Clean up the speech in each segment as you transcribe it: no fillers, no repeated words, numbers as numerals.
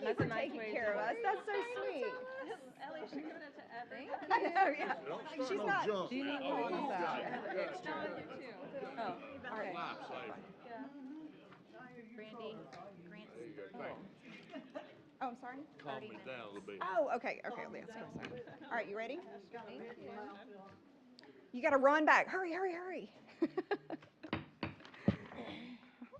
That's a nice way care of us. That's so sweet. Ellie should give it to Everett. I know, yeah. Don't start She's no not. junk. Do you need more on that? I have an extra. No, you too. Oh, okay. Yeah. Brandy, Grant's. There you go. Thank you. Oh, I'm sorry. Calm me down a little bit. Oh, okay, okay, sorry. All right, you ready? You got to run back. Hurry, hurry, hurry.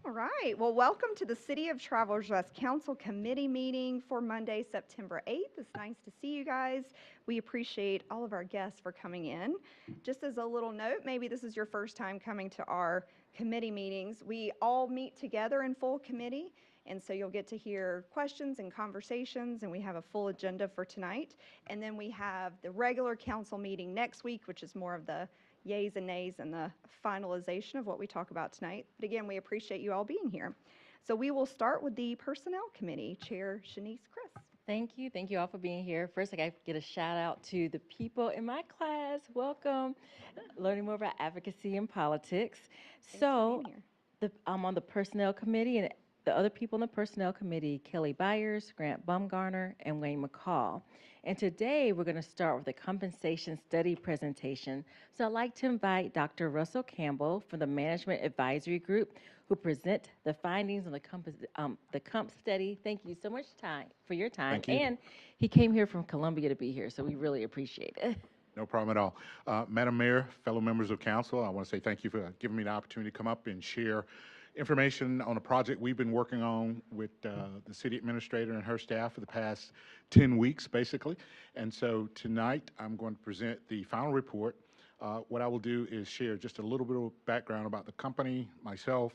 All right. Well, welcome to the City of Travelers Rest Council Committee meeting for Monday, September 8th. It's nice to see you guys. We appreciate all of our guests for coming in. Just as a little note, maybe this is your first time coming to our committee meetings. We all meet together in full committee, and so you'll get to hear questions and conversations, and we have a full agenda for tonight. And then we have the regular council meeting next week, which is more of the yays and nays and the finalization of what we talk about tonight. But again, we appreciate you all being here. So we will start with the Personnel Committee. Chair Shanice Chris. Thank you. Thank you all for being here. First, I got to get a shout out to the people in my class. Welcome. Learning more about advocacy and politics. Thanks for being here. I'm on the Personnel Committee, and the other people in the Personnel Committee, Kelly Byers, Grant Bumgarner, and Wayne McCall. And today, we're going to start with a compensation study presentation. So I'd like to invite Dr. Russell Campbell from the Management Advisory Group, who present the findings on the comp study. Thank you so much for your time. Thank you. And he came here from Columbia to be here, so we really appreciate it. No problem at all. Madam Mayor, fellow members of council, I want to say thank you for giving me the opportunity to come up and share information on a project we've been working on with the city administrator and her staff for the past 10 weeks, basically. And so tonight, I'm going to present the final report. What I will do is share just a little bit of background about the company, myself,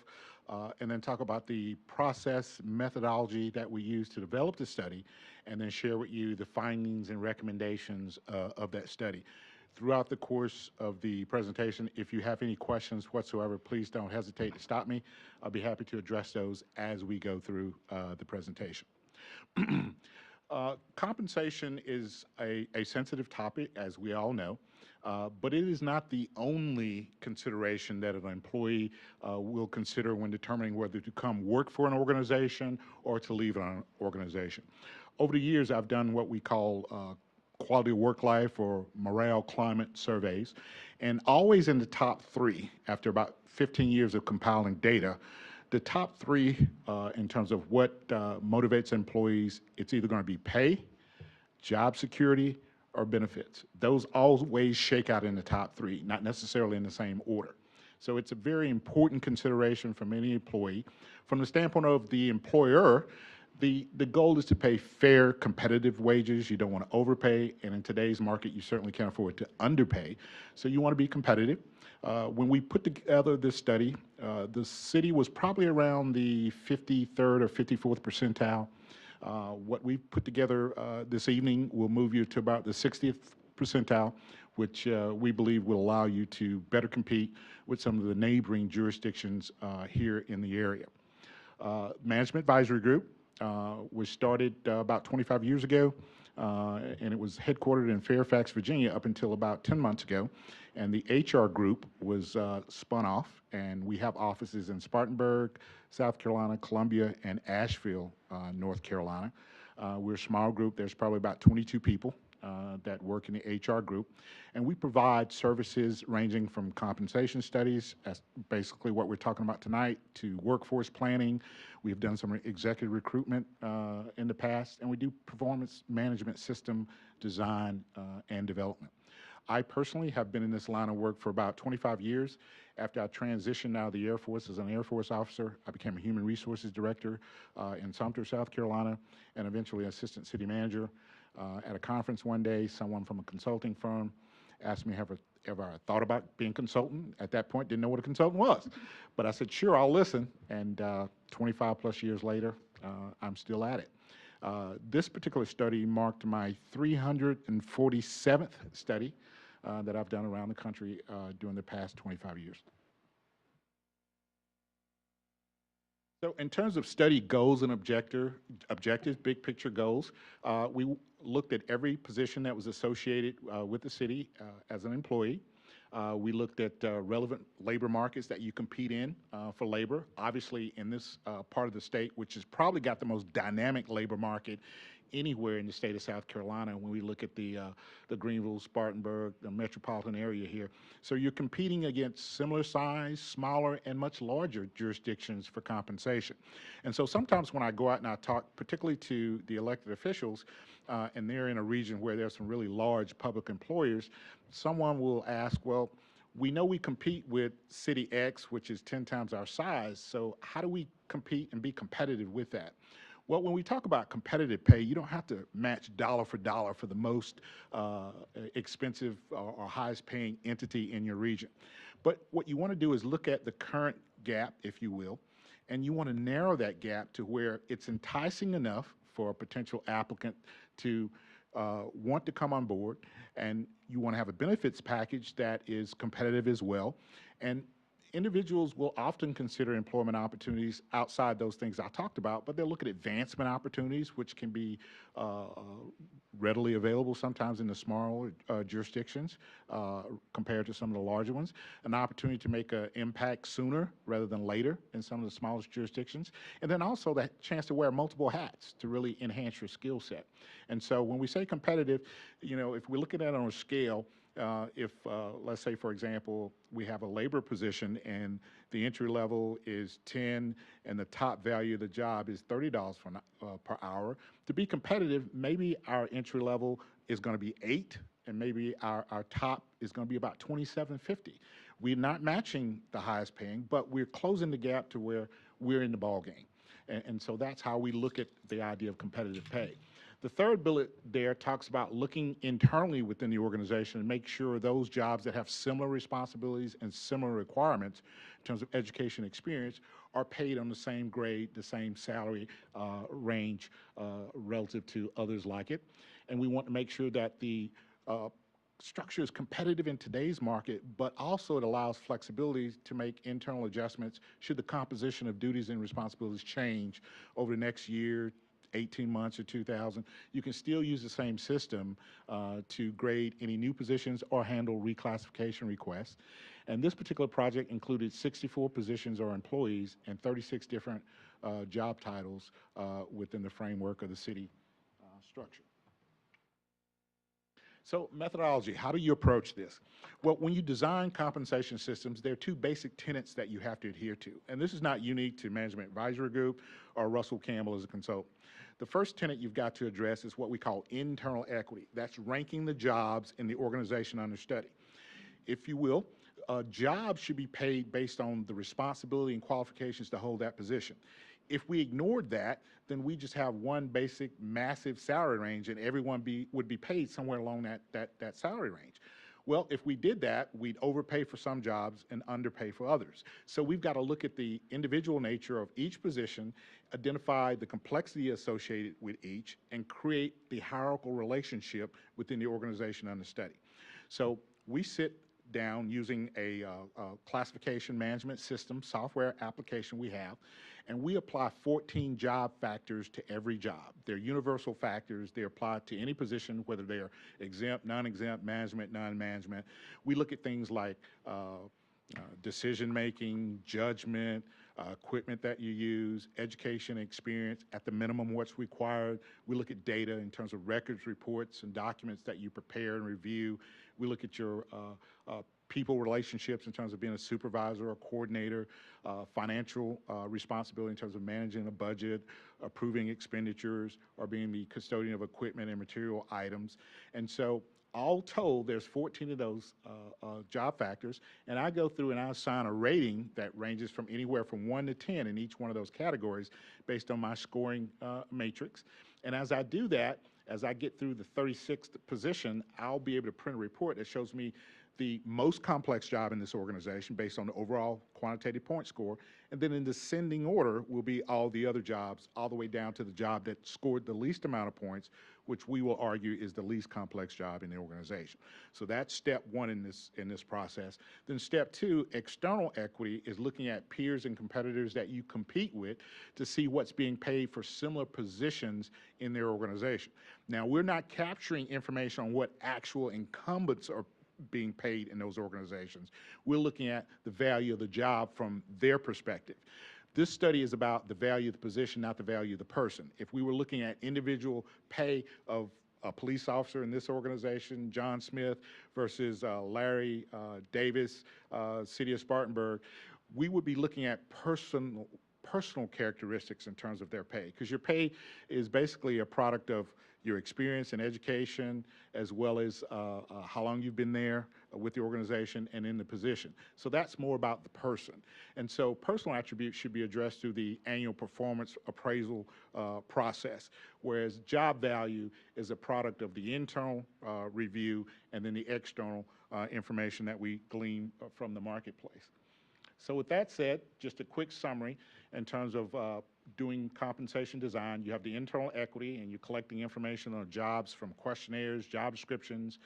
and then talk about the process methodology that we use to develop the study, and then share with you the findings and recommendations of that study. Throughout the course of the presentation, if you have any questions whatsoever, please don't hesitate to stop me. I'll be happy to address those as we go through the presentation. Compensation is a sensitive topic, as we all know, but it is not the only consideration that an employee will consider when determining whether to come work for an organization or to leave an organization. Over the years, I've done what we call quality of work life or morale climate surveys, and always in the top three, after about 15 years of compiling data, the top three in terms of what motivates employees, it's either going to be pay, job security, or benefits. Those always shake out in the top three, not necessarily in the same order. So it's a very important consideration from any employee. From the standpoint of the employer, the goal is to pay fair, competitive wages. You don't want to overpay, and in today's market, you certainly can't afford to underpay. So you want to be competitive. When we put together this study, the city was probably around the 53rd or 54th percentile. What we've put together this evening will move you to about the 60th percentile, which we believe will allow you to better compete with some of the neighboring jurisdictions here in the area. Management Advisory Group was started about 25 years ago, and it was headquartered in Fairfax, Virginia up until about 10 months ago. And the HR group was spun off, and we have offices in Spartanburg, South Carolina, Columbia, and Asheville, North Carolina. We're a small group. There's probably about 22 people that work in the HR group. And we provide services ranging from compensation studies, as basically what we're talking about tonight, to workforce planning. We've done some executive recruitment in the past, and we do performance management system design and development. I personally have been in this line of work for about 25 years. After I transitioned out of the Air Force as an Air Force officer, I became a human resources director in Sumter, South Carolina, and eventually assistant city manager. At a conference one day, someone from a consulting firm asked me, have I ever thought about being a consultant? At that point, didn't know what a consultant was. But I said, sure, I'll listen. And 25 plus years later, I'm still at it. This particular study marked my 347th study that I've done around the country during the past 25 years. So in terms of study goals and objectives, big picture goals, we looked at every position that was associated with the city as an employee. We looked at relevant labor markets that you compete in for labor. Obviously, in this part of the state, which has probably got the most dynamic labor market anywhere in the state of South Carolina when we look at the Greenville, Spartanburg, the metropolitan area here. So you're competing against similar size, smaller, and much larger jurisdictions for compensation. And so sometimes when I go out and I talk, particularly to the elected officials, and they're in a region where there's some really large public employers, someone will ask, well, we know we compete with City X, which is 10 times our size, so how do we compete and be competitive with that? Well, when we talk about competitive pay, you don't have to match dollar for the most expensive or highest paying entity in your region. But what you want to do is look at the current gap, if you will, and you want to narrow that gap to where it's enticing enough for a potential applicant to want to come on board, and you want to have a benefits package that is competitive as well. And individuals will often consider employment opportunities outside those things I talked about, but they'll look at advancement opportunities, which can be readily available sometimes in the smaller jurisdictions compared to some of the larger ones. An opportunity to make an impact sooner rather than later in some of the smallest jurisdictions. And then also that chance to wear multiple hats to really enhance your skill set. And so when we say competitive, you know, if we look at that on a scale, let's say, for example, we have a labor position and the entry level is 10 and the top value of the job is $30 per hour, to be competitive, maybe our entry level is going to be 8 and maybe our top is going to be about $27.50. We're not matching the highest paying, but we're closing the gap to where we're in the ball game. And so that's how we look at the idea of competitive pay. The third bullet there talks about looking internally within the organization and make sure those jobs that have similar responsibilities and similar requirements in terms of education experience are paid on the same grade, the same salary range relative to others like it. And we want to make sure that the structure is competitive in today's market, but also it allows flexibility to make internal adjustments should the composition of duties and responsibilities change over the next year, 18 months or 2,000, you can still use the same system to grade any new positions or handle reclassification requests. And this particular project included 64 positions or employees and 36 different job titles within the framework of the city structure. So methodology, how do you approach this? Well, when you design compensation systems, there are two basic tenets that you have to adhere to. And this is not unique to Management Advisory Group or Russell Campbell as a consultant. The first tenet you've got to address is what we call internal equity. That's ranking the jobs in the organization under study. If you will, jobs should be paid based on the responsibility and qualifications to hold that position. If we ignored that, then we just have one basic massive salary range and everyone would be paid somewhere along that salary range. Well, if we did that, we'd overpay for some jobs and underpay for others. So we've got to look at the individual nature of each position, identify the complexity associated with each, and create the hierarchical relationship within the organization under study. So we sit down using a classification management system, software application we have, and we apply 14 job factors to every job. They're universal factors. They're applied to any position, whether they're exempt, non-exempt, management, non-management. We look at things like decision-making, judgment, equipment that you use, education experience, at the minimum what's required. We look at data in terms of records, reports, and documents that you prepare and review. We look at your people relationships in terms of being a supervisor or coordinator, financial responsibility in terms of managing a budget, approving expenditures, or being the custodian of equipment and material items. And so all told, there's 14 of those job factors, and I go through and I assign a rating that ranges from anywhere from 1 to 10 in each one of those categories based on my scoring matrix. And as I do that, as I get through the 36th position, I'll be able to print a report that shows me the most complex job in this organization based on the overall quantitative point score, and then in descending order will be all the other jobs, all the way down to the job that scored the least amount of points, which we will argue is the least complex job in the organization. So that's step one in this process. Then step two, external equity, is looking at peers and competitors that you compete with to see what's being paid for similar positions in their organization. Now, we're not capturing information on what actual incumbents are being paid in those organizations. We're looking at the value of the job from their perspective. This study is about the value of the position, not the value of the person. If we were looking at individual pay of a police officer in this organization, John Smith, versus Larry Davis, City of Spartanburg, we would be looking at personal characteristics in terms of their pay, because your pay is basically a product of your experience and education, as well as how long you've been there with the organization and in the position. So that's more about the person. And so personal attributes should be addressed through the annual performance appraisal process, whereas job value is a product of the internal review and then the external information that we glean from the marketplace. So with that said, just a quick summary in terms of doing compensation design. You have the internal equity, and you're collecting information on jobs from questionnaires, job descriptions,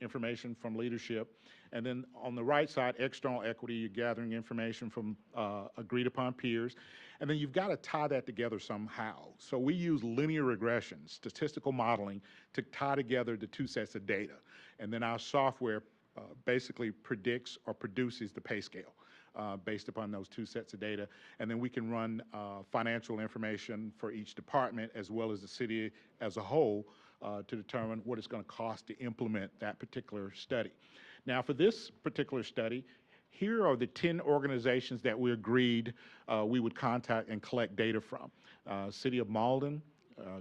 information from leadership. And then on the right side, external equity, you're gathering information from agreed upon peers. And then you've got to tie that together somehow. So we use linear regression, statistical modeling, to tie together the two sets of data. And then our software basically predicts or produces the pay scale. Based upon those two sets of data. And then we can run financial information for each department as well as the city as a whole to determine what it's going to cost to implement that particular study. Now, for this particular study, here are the 10 organizations that we agreed we would contact and collect data from. City of Malden,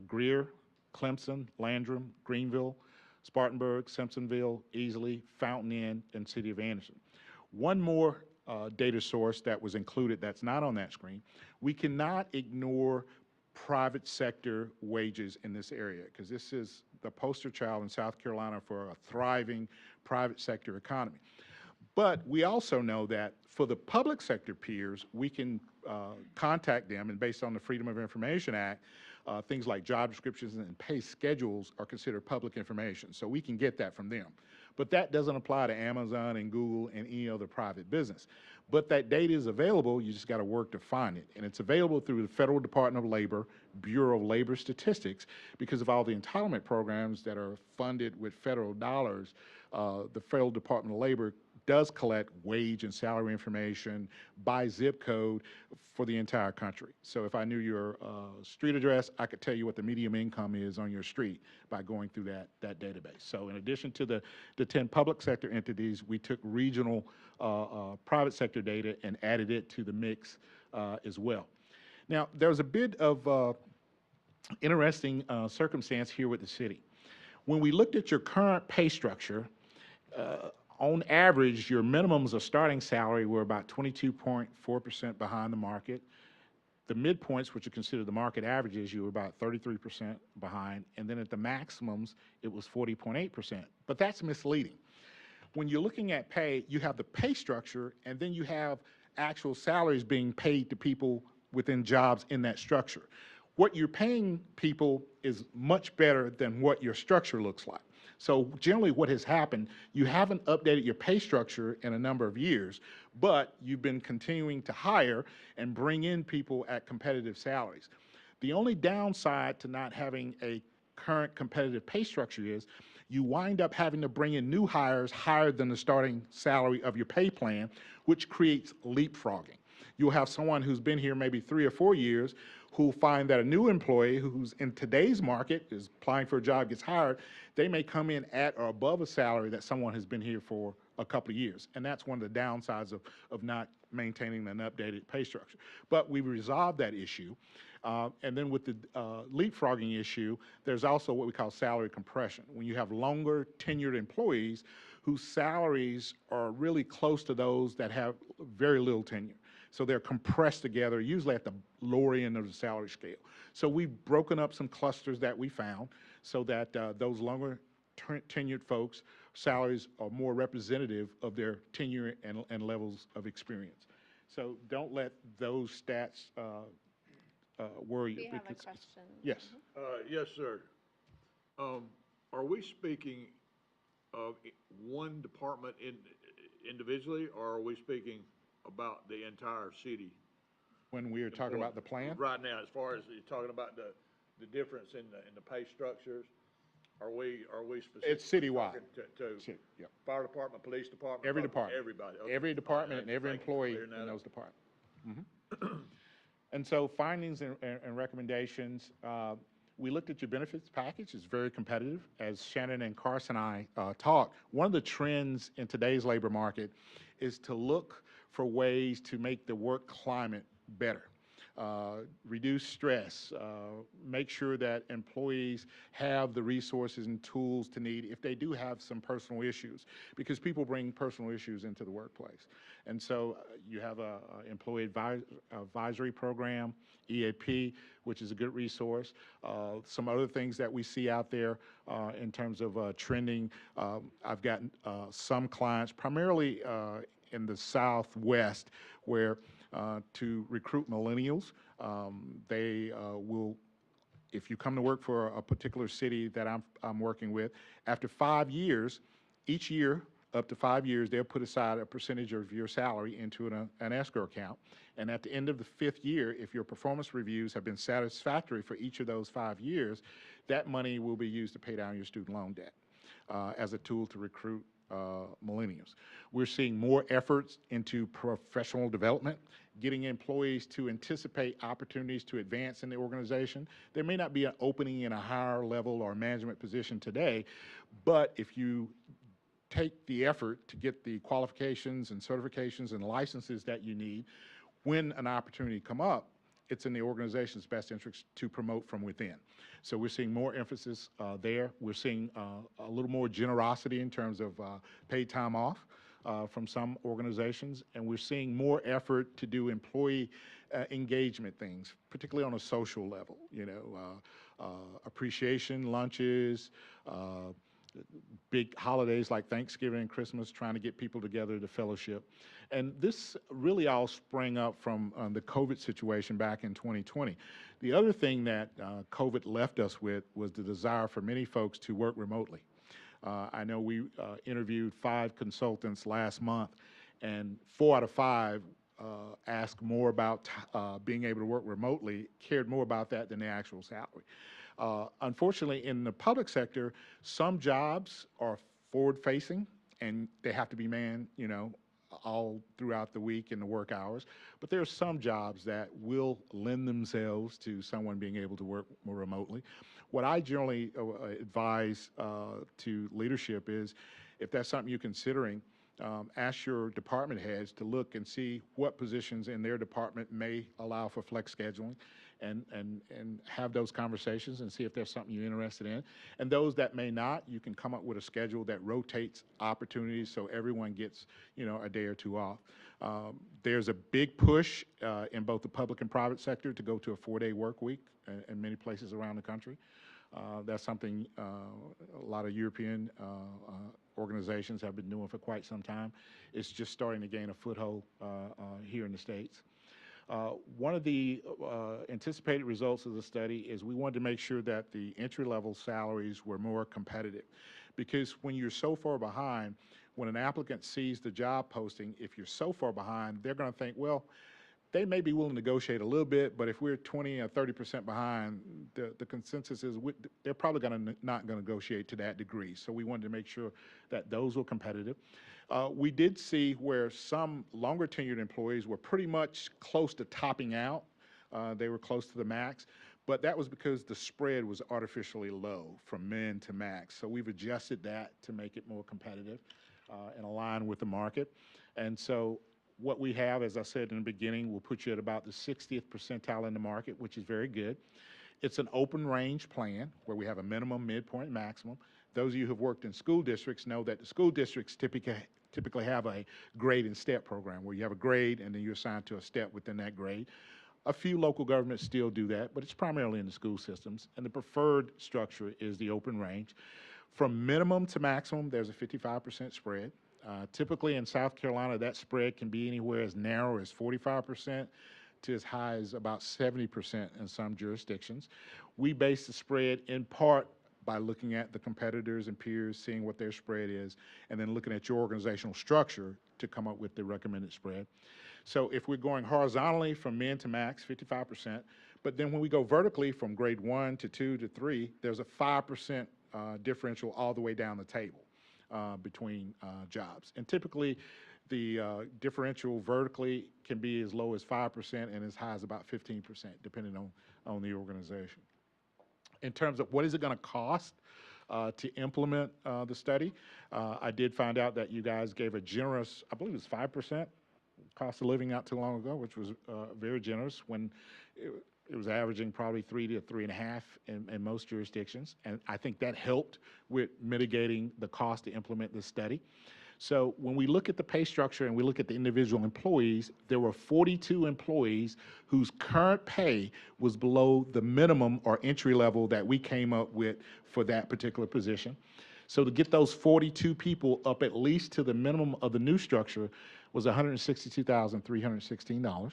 Greer, Clemson, Landrum, Greenville, Spartanburg, Simpsonville, Easley, Fountain Inn, and City of Anderson. One more data source that was included that's not on that screen. We cannot ignore private sector wages in this area, because this is the poster child in South Carolina for a thriving private sector economy. But we also know that for the public sector peers, we can contact them, and based on the Freedom of Information Act, things like job descriptions and pay schedules are considered public information. So we can get that from them. But that doesn't apply to Amazon and Google and any other private business. But that data is available, you just got to work to find it. And it's available through the Federal Department of Labor, Bureau of Labor Statistics, because of all the entitlement programs that are funded with federal dollars. The Federal Department of Labor does collect wage and salary information by zip code for the entire country. So if I knew your street address, I could tell you what the median income is on your street by going through that database. So in addition to the 10 public sector entities, we took regional private sector data and added it to the mix as well. Now, there's a bit of interesting circumstance here with the city. When we looked at your current pay structure, on average, your minimums of starting salary were about 22.4% behind the market. The midpoints, which are considered the market averages, you were about 33% behind. And then at the maximums, it was 40.8%. But that's misleading. When you're looking at pay, you have the pay structure, and then you have actual salaries being paid to people within jobs in that structure. What you're paying people is much better than what your structure looks like. So generally what has happened, you haven't updated your pay structure in a number of years, but you've been continuing to hire and bring in people at competitive salaries. The only downside to not having a current competitive pay structure is you wind up having to bring in new hires higher than the starting salary of your pay plan, which creates leapfrogging. You'll have someone who's been here maybe 3 or 4 years who'll find that a new employee who's in today's market is applying for a job, gets hired, they may come in at or above a salary that someone has been here for a couple of years. And that's one of the downsides of not maintaining an updated pay structure. But we resolved that issue. And then with the leapfrogging issue, there's also what we call salary compression. When you have longer tenured employees whose salaries are really close to those that have very little tenure. So they're compressed together, usually at the lower end of the salary scale. So we've broken up some clusters that we found so that those longer tenured folks salaries are more representative of their tenure and levels of experience. So don't let those stats worry you. We have a because- question. Yes. Yes, sir. Are we speaking of one department individually, or are we speaking about the entire city? When we are talking about the plan, Right now, as far as you're talking about the difference in the pay structures, are we specifically? It's citywide. talking To City, yeah. fire department, police department? Every public- department. Everybody. Okay. Every department and every Thank you for employee clearing that in up. those departments. And so findings and recommendations, we looked at your benefits package. It's very competitive. As Shannon and Carson and I talked, one of the trends in today's labor market is to look for ways to make the work climate better. Reduce stress, make sure that employees have the resources and tools to need if they do have some personal issues, because people bring personal issues into the workplace. And so you have a employee advisory program, EAP, which is a good resource. Some other things that we see out there in terms of trending, I've gotten some clients, primarily in the Southwest, where to recruit millennials, they will, if you come to work for a particular city that I'm working with, after 5 years, each year, up to 5 years, they'll put aside a percentage of your salary into an escrow account. And at the end of the 5th year, if your performance reviews have been satisfactory for each of those 5 years, that money will be used to pay down your student loan debt as a tool to recruit millennials. We're seeing more efforts into professional development, getting employees to anticipate opportunities to advance in the organization. There may not be an opening in a higher level or management position today, but if you take the effort to get the qualifications and certifications and licenses that you need, when an opportunity come up, it's in the organization's best interest to promote from within. So we're seeing more emphasis there. We're seeing a little more generosity in terms of paid time off from some organizations, and we're seeing more effort to do employee engagement things, particularly on a social level, you know, appreciation lunches, big holidays like Thanksgiving and Christmas, trying to get people together to fellowship. And this really all sprang up from the COVID situation back in 2020. The other thing that COVID left us with was the desire for many folks to work remotely. I know we interviewed 5 consultants last month, and 4 out of 5 asked more about being able to work remotely, cared more about that than the actual salary. Unfortunately, in the public sector, some jobs are forward-facing, and they have to be manned, you know, all throughout the week in the work hours. But there are some jobs that will lend themselves to someone being able to work more remotely. What I generally advise to leadership is, if that's something you're considering, ask your department heads to look and see what positions in their department may allow for flex scheduling, and have those conversations and see if there's something you're interested in. And those that may not, you can come up with a schedule that rotates opportunities so everyone gets, you know, a day or 2 off. There's a big push in both the public and private sector to go to a 4-day work week in many places around the country. That's something a lot of European organizations have been doing for quite some time. It's just starting to gain a foothold here in the States. One of the anticipated results of the study is we wanted to make sure that the entry-level salaries were more competitive, because when you're so far behind, when an applicant sees the job posting, if you're so far behind, they're going to think, well, they may be willing to negotiate a little bit, but if we're 20 or 30% behind, the consensus is they're probably not going to negotiate to that degree. So we wanted to make sure that those were competitive. We did see where some longer tenured employees were pretty much close to topping out. They were close to the max, but that was because the spread was artificially low from min to max. So we've adjusted that to make it more competitive and align with the market. And so what we have, as I said in the beginning, will put you at about the 60th percentile in the market, which is very good. It's an open range plan where we have a minimum, midpoint, maximum. Those of you who have worked in school districts know that the school districts typically have a grade and step program where you have a grade and then you're assigned to a step within that grade. A few local governments still do that, but it's primarily in the school systems, and the preferred structure is the open range. From minimum to maximum, there's a 55% spread. Typically in South Carolina, that spread can be anywhere as narrow as 45% to as high as about 70% in some jurisdictions. We base the spread in part by looking at the competitors and peers, seeing what their spread is, and then looking at your organizational structure to come up with the recommended spread. So if we're going horizontally from min to max, 55%, but then when we go vertically from grade 1 to 2 to 3, there's a 5% differential all the way down the table between jobs. And typically, the differential vertically can be as low as 5% and as high as about 15%, depending on the organization. In terms of what is it going to cost to implement the study, I did find out that you guys gave a generous, I believe it was 5% cost of living not too long ago, which was very generous when it was averaging probably 3 to 3.5 in most jurisdictions. And I think that helped with mitigating the cost to implement this study. So when we look at the pay structure and we look at the individual employees, there were 42 employees whose current pay was below the minimum or entry level that we came up with for that particular position. So to get those 42 people up at least to the minimum of the new structure was $162,316.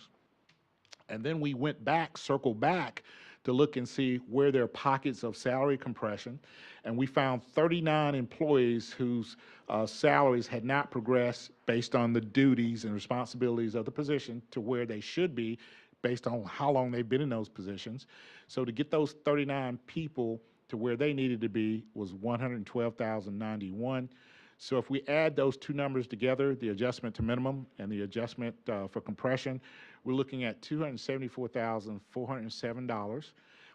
And then we went back, circled back to look and see where there are pockets of salary compression. And we found 39 employees whose salaries had not progressed based on the duties and responsibilities of the position to where they should be based on how long they've been in those positions. So to get those 39 people to where they needed to be was $112,091. So if we add those two numbers together, the adjustment to minimum and the adjustment for compression, we're looking at $274,407,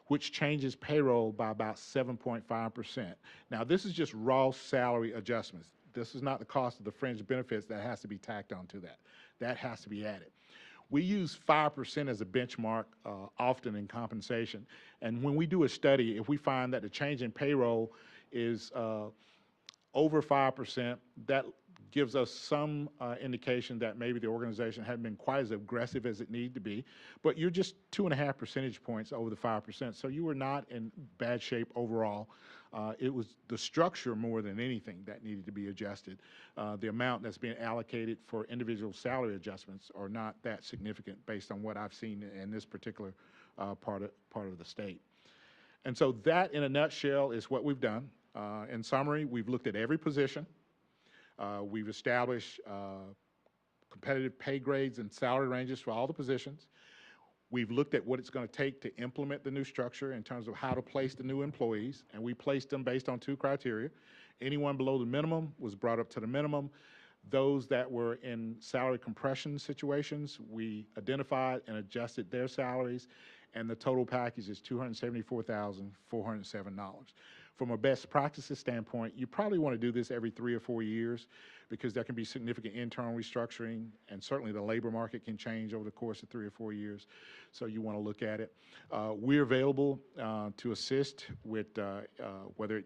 which changes payroll by about 7.5%. Now, this is just raw salary adjustments. This is not the cost of the fringe benefits that has to be tacked onto that. That has to be added. We use 5% as a benchmark often in compensation. And when we do a study, if we find that the change in payroll is over 5%, that gives us some indication that maybe the organization hadn't been quite as aggressive as it needed to be. But you're just 2.5 percentage points over the 5%. So you were not in bad shape overall. It was the structure more than anything that needed to be adjusted. The amount that's being allocated for individual salary adjustments are not that significant based on what I've seen in this particular part of the state. And so that, in a nutshell, is what we've done. In summary, we've looked at every position. We've established competitive pay grades and salary ranges for all the positions. We've looked at what it's going to take to implement the new structure in terms of how to place the new employees, and we placed them based on 2 criteria. Anyone below the minimum was brought up to the minimum. Those that were in salary compression situations, we identified and adjusted their salaries, and the total package is $274,407. From a best practices standpoint, you probably want to do this every 3 or 4 years because there can be significant internal restructuring, and certainly the labor market can change over the course of 3 or 4 years. So you want to look at it. We're available to assist with whether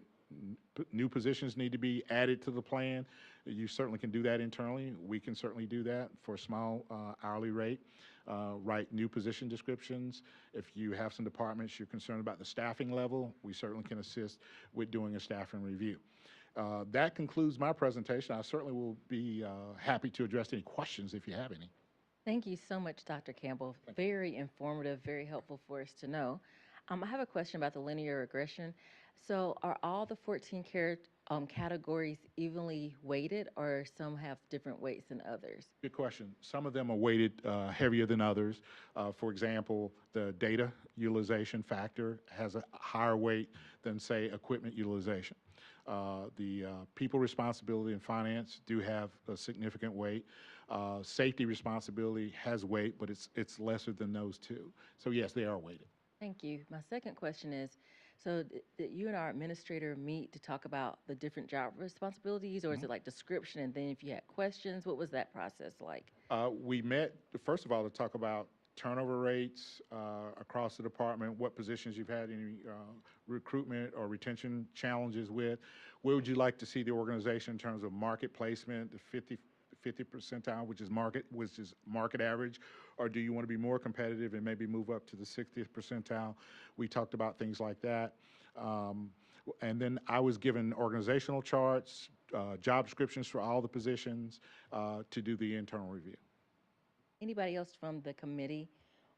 new positions need to be added to the plan. You certainly can do that internally. We can certainly do that for a small hourly rate. Write new position descriptions. If you have some departments you're concerned about the staffing level, we certainly can assist with doing a staffing review. That concludes my presentation. I certainly will be happy to address any questions if you have any. Thank you so much, Dr. Campbell. Very informative, very helpful for us to know. I have a question about the linear regression. So are all the 14 categories evenly weighted, or some have different weights than others? Good question. Some of them are weighted heavier than others. For example, the data utilization factor has a higher weight than, say, equipment utilization. The people responsibility and finance do have a significant weight. Safety responsibility has weight, but it's lesser than those two. So yes, they are weighted. Thank you. My second question is, so did you and our administrator meet to talk about the different job responsibilities, or is it like description, and then if you had questions, what was that process like? We met, first of all, to talk about turnover rates across the department, what positions you've had any recruitment or retention challenges with. Where would you like to see the organization in terms of market placement, the 50 percentile, which is market average, or do you want to be more competitive and maybe move up to the 60th percentile? We talked about things like that. And then I was given organizational charts, job descriptions for all the positions to do the internal review. Anybody else from the committee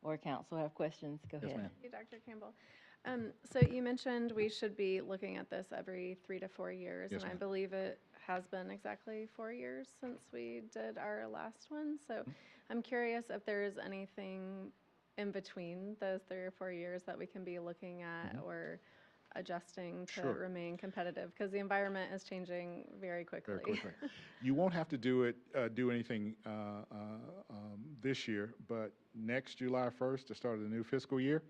or council have questions? Go Yes, ahead. ma'am. Thank you, Dr. Campbell. So you mentioned we should be looking at this every 3 to 4 years. Yes, And I ma'am. believe it has been exactly 4 years since we did our last one. So Mm-hmm. I'm curious if there is anything in between those 3 or 4 years that we can be looking at or adjusting to Mm-hmm. Sure. remain competitive, because the environment is changing very quickly. Very quickly. You won't have to do anything this year, but next July 1st, the start of the new fiscal year,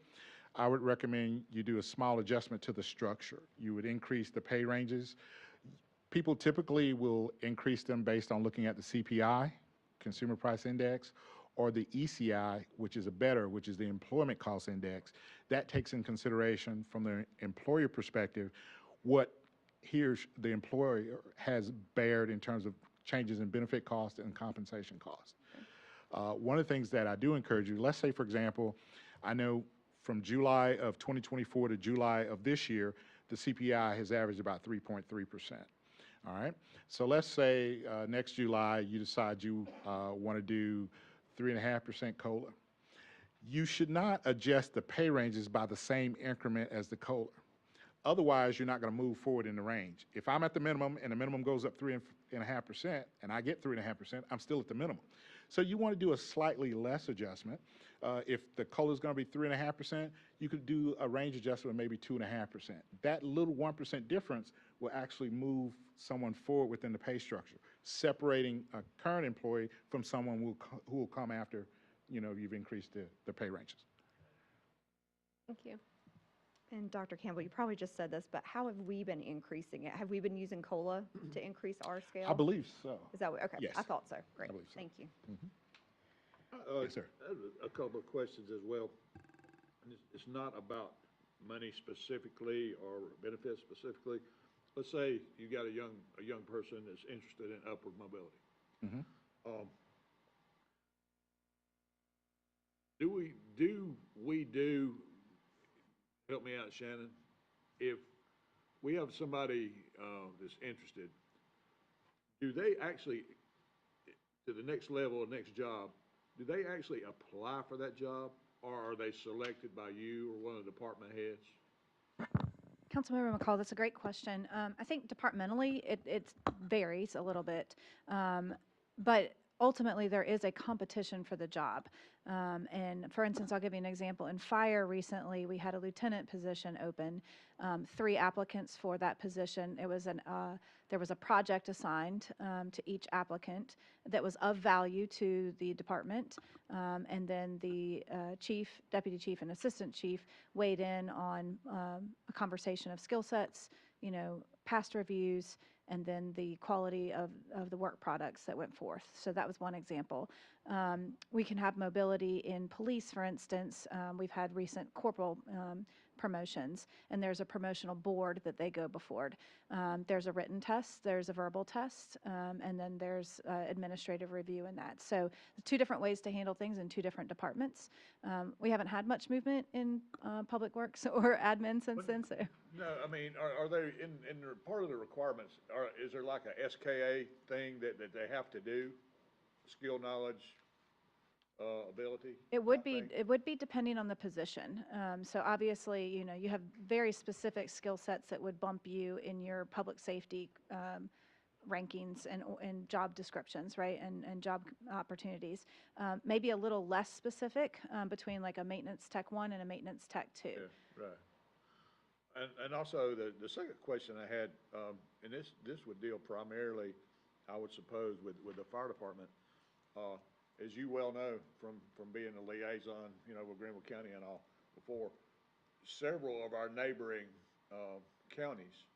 I would recommend you do a small adjustment to the structure. You would increase the pay ranges. People typically will increase them based on looking at the CPI, Consumer Price Index, or the ECI, which is which is the Employment Cost Index. That takes in consideration from the employer perspective what the employer has bared in terms of changes in benefit cost and compensation cost. One of the things that I do encourage you, let's say, for example, I know from July of 2024 to July of this year, the CPI has averaged about 3.3%. All right? So let's say next July you decide you want to do 3.5% COLA. You should not adjust the pay ranges by the same increment as the COLA. Otherwise, you're not going to move forward in the range. If I'm at the minimum and the minimum goes up 3.5% and I get 3.5%, I'm still at the minimum. So you want to do a slightly less adjustment. If the COLA is going to be 3.5%, you could do a range adjustment of maybe 2.5%. That little 1% difference will actually move someone forward within the pay structure, separating a current employee from someone who will come after, you've increased the pay ranges. Thank you. And Dr. Campbell, you probably just said this, but how have we been increasing it? Have we been using COLA to increase our scale? I believe so. Is that what, okay, Yes. I thought so. Great, believe so. thank you. Yes, sir. I have a couple of questions as well. And it's not about money specifically or benefits specifically. Let's say you got a young person that's interested in upward mobility. Help me out, Shannon, if we have somebody that's interested, do they actually, to the next level, next job, do they actually apply for that job, or are they selected by you or one of the department heads? Councilmember McCall, that's a great question. I think departmentally, it varies a little bit. But ultimately, there is a competition for the job. And for instance, I'll give you an example. In fire recently, we had a lieutenant position open, 3 applicants for that position. There was a project assigned to each applicant that was of value to the department. And then the chief, deputy chief, and assistant chief weighed in on a conversation of skill sets, past reviews, and then the quality of the work products that went forth. So that was one example. We can have mobility in police, for instance. We've had recent corporal promotions, and there's a promotional board that they go before. There's a written test, there's a verbal test, and then there's administrative review in that. So 2 different ways to handle things in 2 different departments. We haven't had much movement in public works or admin since then, so. No, I mean, are they, in part of the requirements, is there like a SKA thing that they have to do? Skill, knowledge, ability? It would type be, thing? it would be depending on the position. So obviously, you have very specific skill sets that would bump you in your public safety rankings and job descriptions, right, and job opportunities. Maybe a little less specific between like a maintenance tech 1 and a maintenance tech 2. Yeah, right. And also, the second question I had, and this would deal primarily, I would suppose, with the fire department. As you well know from being a liaison, with Greenville County and all before, several of our neighboring counties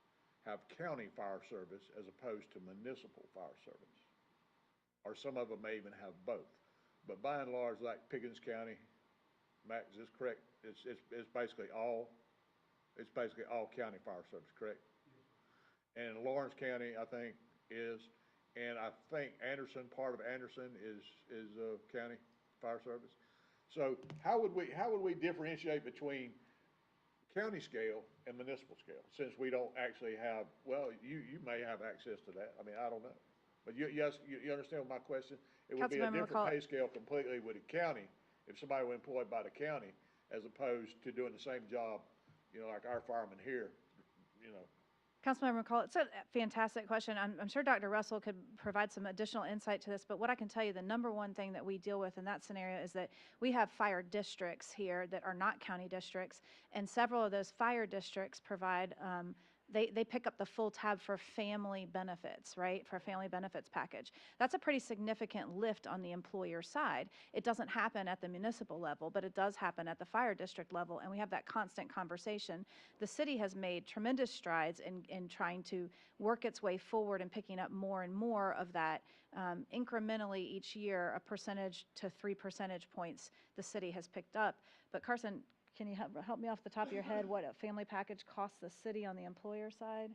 have county fire service as opposed to municipal fire service. Or some of them may even have both. But by and large, like Pickens County, Max, is this correct? It's basically all county fire service, correct? And Lawrence County, I think, is. And I think part of Anderson is county fire service. So how would we differentiate between county scale and municipal scale, since we don't actually have, well, you may have access to that, I mean, I don't know. But yes, you understand my question? It would be a Councilmember different McCall- pay scale completely with the county, if somebody were employed by the county, as opposed to doing the same job, like our firemen here, you know. Councilmember McCall, it's a fantastic question. I'm sure Dr. Russell could provide some additional insight to this, but what I can tell you, the number one thing that we deal with in that scenario is that we have fire districts here that are not county districts, and several of those fire districts provide, they pick up the full tab for family benefits, right, for a family benefits package. That's a pretty significant lift on the employer side. It doesn't happen at the municipal level, but it does happen at the fire district level, and we have that constant conversation. The city has made tremendous strides in trying to work its way forward and picking up more and more of that incrementally each year, a percentage to 3 percentage points the city has picked up. But Carson, can you help me off the top of your head what a family package costs the city on the employer side?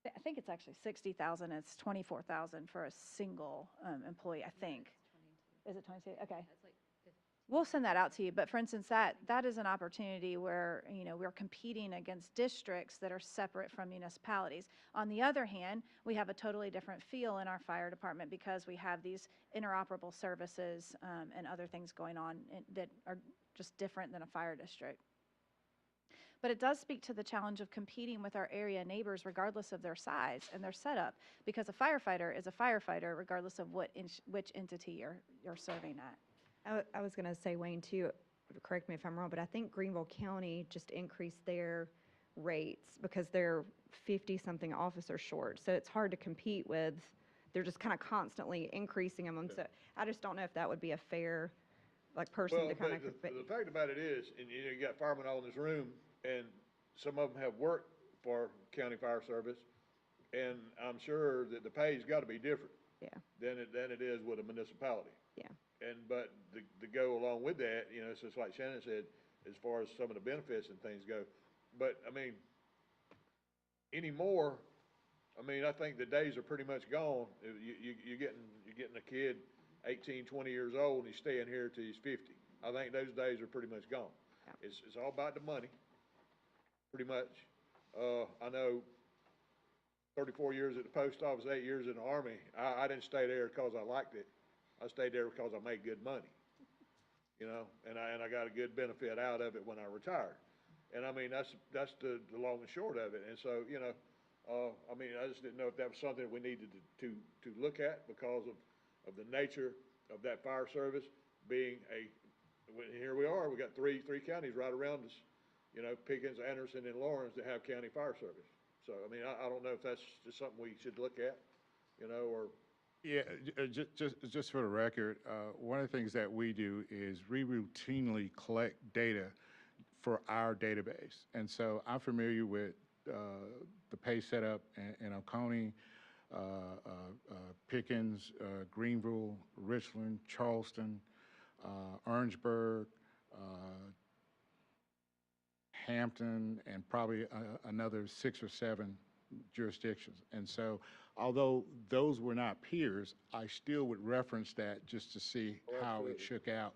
I think it's actually 60,000. It's 24,000 for a single employee, I think. Is it 22? Okay. We'll send that out to you. But for instance, that is an opportunity where, we're competing against districts that are separate from municipalities. On the other hand, we have a totally different feel in our fire department because we have these interoperable services and other things going on that are just different than a fire district. But it does speak to the challenge of competing with our area neighbors regardless of their size and their setup, because a firefighter is a firefighter regardless of which entity you're serving at. I was going to say, Wayne, too, correct me if I'm wrong, but I think Greenville County just increased their rates because they're 50-something officers short. So it's hard to compete with. They're just kind of constantly increasing them. So I just don't know if that would be a fair, person Well, to kind of. but the fact about it is, and you got firemen all in this room, and some of them have worked for county fire service, and I'm sure that the pay's got to be different. Yeah. Than it is with a municipality. Yeah. But to go along with that, it's just like Shannon said, as far as some of the benefits and things go. But, I mean, anymore, I think the days are pretty much gone. You're getting a kid 18, 20 years old, and he's staying here till he's 50. I think those days are pretty much gone. Yeah. It's all about the money, pretty much. I know 34 years at the post office, 8 years in the Army. I didn't stay there because I liked it. I stayed there because I made good money, and I got a good benefit out of it when I retired. And that's the long and short of it. And so, I just didn't know if that was something that we needed to look at because of the nature of that fire service being here we are, we got three counties right around us, Pickens, Anderson, and Lawrence that have county fire service. So, I don't know if that's just something we should look at, or. Yeah, just for the record, one of the things that we do is we routinely collect data for our database. And so I'm familiar with the pay setup in Oconee, Pickens, Greenville, Richland, Charleston, Orangeburg, Hampton, and probably another 6 or 7 jurisdictions. And so, although those were not peers, I still would reference that just to see how it shook out,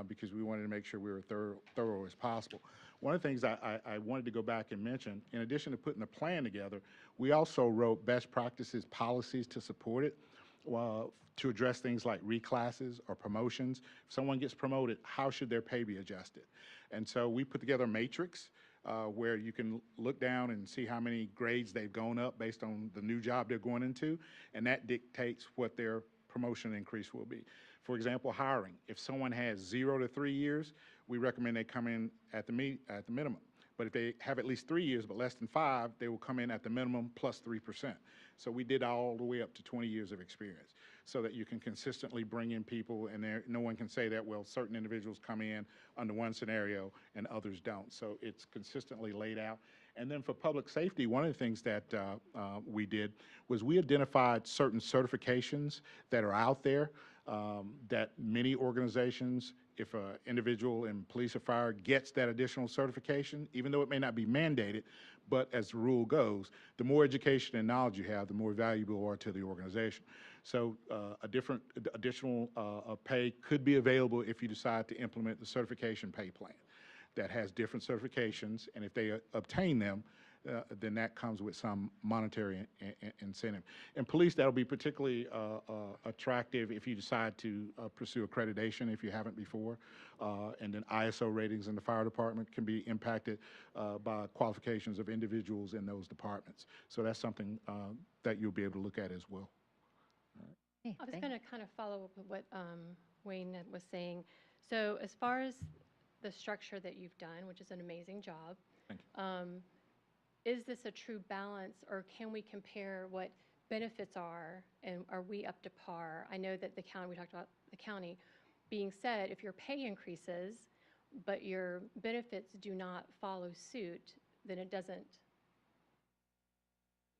because we wanted to make sure we were thorough as possible. One of the things I wanted to go back and mention, in addition to putting the plan together, we also wrote best practices policies to support it, to address things like reclasses or promotions. If someone gets promoted, how should their pay be adjusted? And so we put together a matrix where you can look down and see how many grades they've gone up based on the new job they're going into, and that dictates what their promotion increase will be. For example, hiring. If someone has 0 to 3 years, we recommend they come in at the minimum. But if they have at least 3 years but less than 5, they will come in at the minimum plus 3%. So we did all the way up to 20 years of experience so that you can consistently bring in people, and no one can say that, well, certain individuals come in under one scenario and others don't. So it's consistently laid out. And then for public safety, one of the things that we did was we identified certain certifications that are out there that many organizations, if an individual in police or fire gets that additional certification, even though it may not be mandated, but as the rule goes, the more education and knowledge you have, the more valuable you are to the organization. So a different, additional pay could be available if you decide to implement the certification pay plan that has different certifications, and if they obtain them, then that comes with some monetary incentive. In police, that'll be particularly attractive if you decide to pursue accreditation if you haven't before. And then ISO ratings in the fire department can be impacted by qualifications of individuals in those departments. So that's something that you'll be able to look at as well. Okay, I was thank- going to kind of follow up with what Wayne was saying. So as far as the structure that you've done, which is an amazing job, Thank is this a true balance, or can we compare what benefits are, and are we up to par? I know that the county, we talked about the county, being said, if your pay increases, but your benefits do not follow suit, then it doesn't,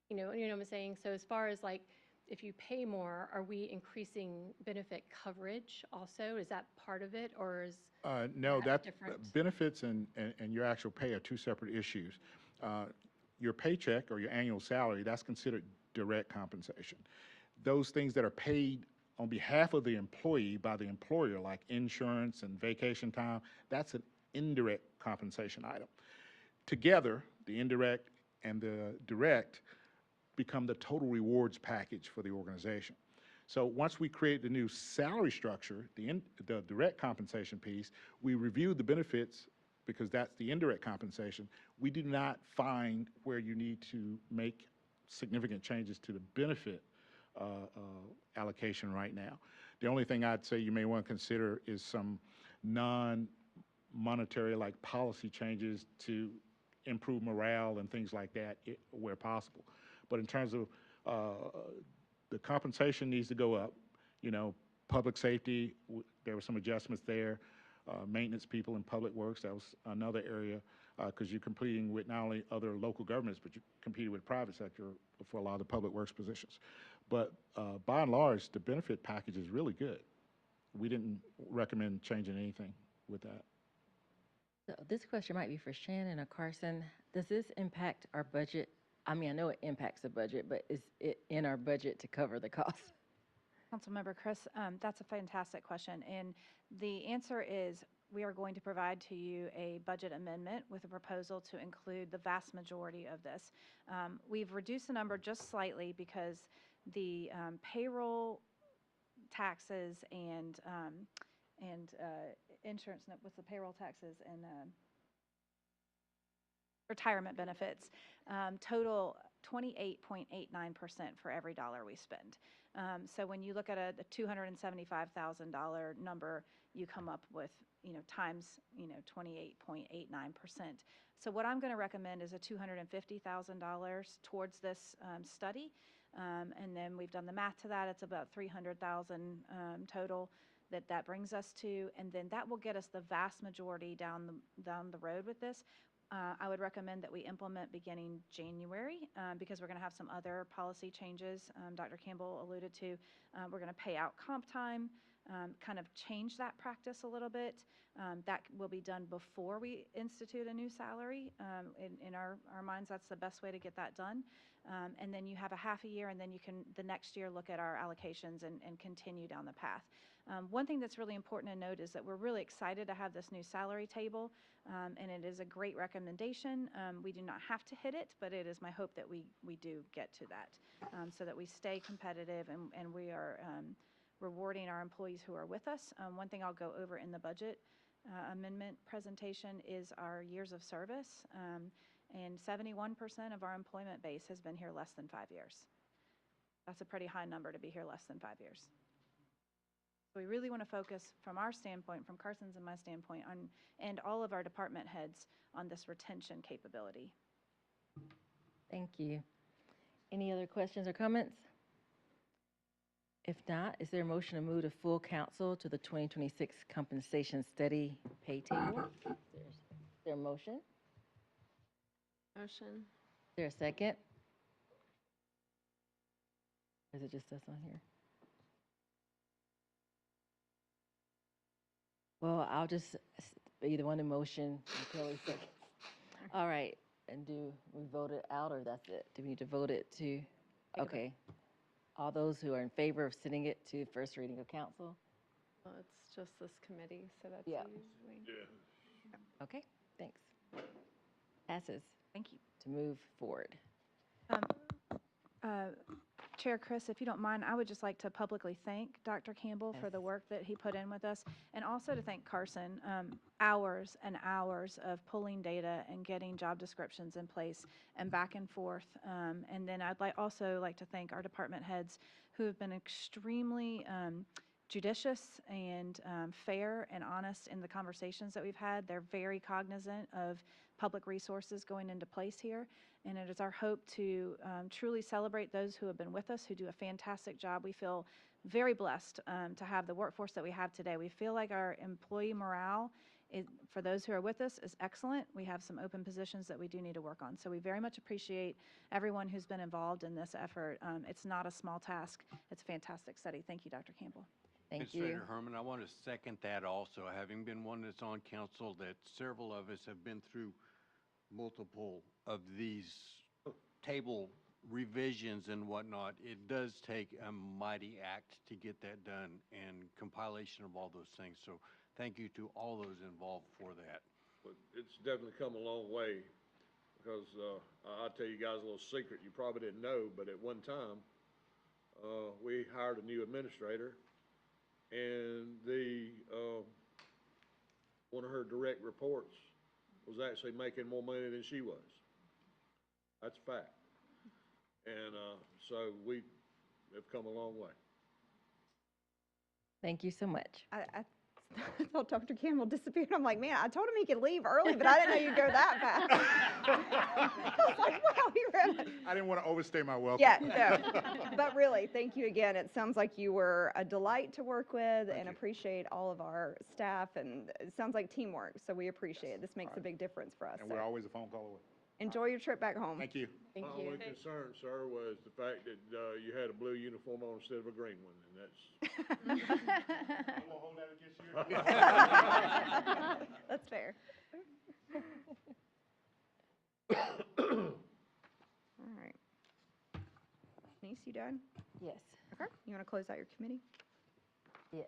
you know what I'm saying? So as far as like, if you pay more, are we increasing benefit coverage also? Is that part of it, or is No, that that, different? benefits and your actual pay are two separate issues. Your paycheck or your annual salary, that's considered direct compensation. Those things that are paid on behalf of the employee by the employer, like insurance and vacation time, that's an indirect compensation item. Together, the indirect and the direct become the total rewards package for the organization. So once we create the new salary structure, the direct compensation piece, we review the benefits because that's the indirect compensation. We do not find where you need to make significant changes to the benefit allocation right now. The only thing I'd say you may want to consider is some non-monetary like policy changes to improve morale and things like that where possible. But in terms of the compensation needs to go up, you know, public safety, there were some adjustments there. Maintenance people in public works, that was another area, because you're competing with not only other local governments, but you're competing with private sector for a lot of the public works positions. But by and large, the benefit package is really good. We didn't recommend changing anything with that. So this question might be for Shannon or Carson. Does this impact our budget? I mean, I know it impacts the budget, but is it in our budget to cover the cost? Councilmember Chris, that's a fantastic question. And the answer is we are going to provide to you a budget amendment with a proposal to include the vast majority of this. We've reduced the number just slightly because the payroll taxes and insurance, no, what's the payroll taxes and retirement benefits total 28.89% for every dollar we spend. So when you look at a $275,000 number, you come up with, times, 28.89%. So what I'm going to recommend is a $250,000 towards this study. And then we've done the math to that. It's about $300,000 total that brings us to. And then that will get us the vast majority down the road with this. I would recommend that we implement beginning January because we're going to have some other policy changes Dr. Campbell alluded to. We're going to pay out comp time, kind of change that practice a little bit. That will be done before we institute a new salary. In our minds, that's the best way to get that done. And then you have a half a year, and then you can, the next year, look at our allocations and continue down the path. One thing that's really important to note is that we're really excited to have this new salary table, and it is a great recommendation. We do not have to hit it, but it is my hope that we do get to that so that we stay competitive and we are rewarding our employees who are with us. One thing I'll go over in the budget amendment presentation is our years of service, and 71% of our employment base has been here less than 5 years. That's a pretty high number to be here less than 5 years. So we really want to focus from our standpoint, from Carson's and my standpoint, and all of our department heads on this retention capability. Thank you. Any other questions or comments? If not, is there a motion to move to full council to the 2026 compensation study pay table? Is there a motion? Motion. Is there a second? Or is it just us on here? Well, I'll just be the one in motion until we second. All right, and do we vote it out or that's it? Do we need to vote it to? Okay. All those who are in favor of sending it to first reading of council? Well, it's just this committee, so that's Yeah. usually. Yeah. Okay, thanks. Passes Thank you. to move forward. Chair Chris, if you don't mind, I would just like to publicly thank Dr. Campbell for the Yes. work that he put in with us, and also to thank Carson. Hours and hours of pulling data and getting job descriptions in place and back and forth. And then I'd also like to thank our department heads who have been extremely judicious and fair and honest in the conversations that we've had. They're very cognizant of public resources going into place here. And it is our hope to truly celebrate those who have been with us, who do a fantastic job. We feel very blessed to have the workforce that we have today. We feel like our employee morale, for those who are with us, is excellent. We have some open positions that we do need to work on. So we very much appreciate everyone who's been involved in this effort. It's not a small task. It's a fantastic study. Thank you, Dr. Campbell. Thank you. Administrator Herman, I want to second that also, having been one that's on council, that several of us have been through multiple of these table revisions and whatnot. It does take a mighty act to get that done and compilation of all those things. So thank you to all those involved for that. But it's definitely come a long way, because, I'll tell you guys a little secret you probably didn't know, but at one time, we hired a new administrator, and one of her direct reports was actually making more money than she was. That's a fact. And, so we have come a long way. Thank you so much. I thought Dr. Campbell disappeared. I'm like, man, I told him he could leave early, but I didn't know you'd go that fast. I was like, wow, he ran. I didn't want to overstay my welcome. Yeah, no. But really, thank you again. It sounds like you were a delight to work with, and you. appreciate all of our staff, and it sounds like teamwork, so we appreciate it. This makes a big difference for us. And So we're always a phone call away. enjoy your trip back home. Thank you. Thank My you. only concern, sir, was the fact that, you had a blue uniform on instead of a green one, and that's. I won't hold that against you. That's fair. All right. Denise, you done? Yes, Okay. You want to close out your committee? yes.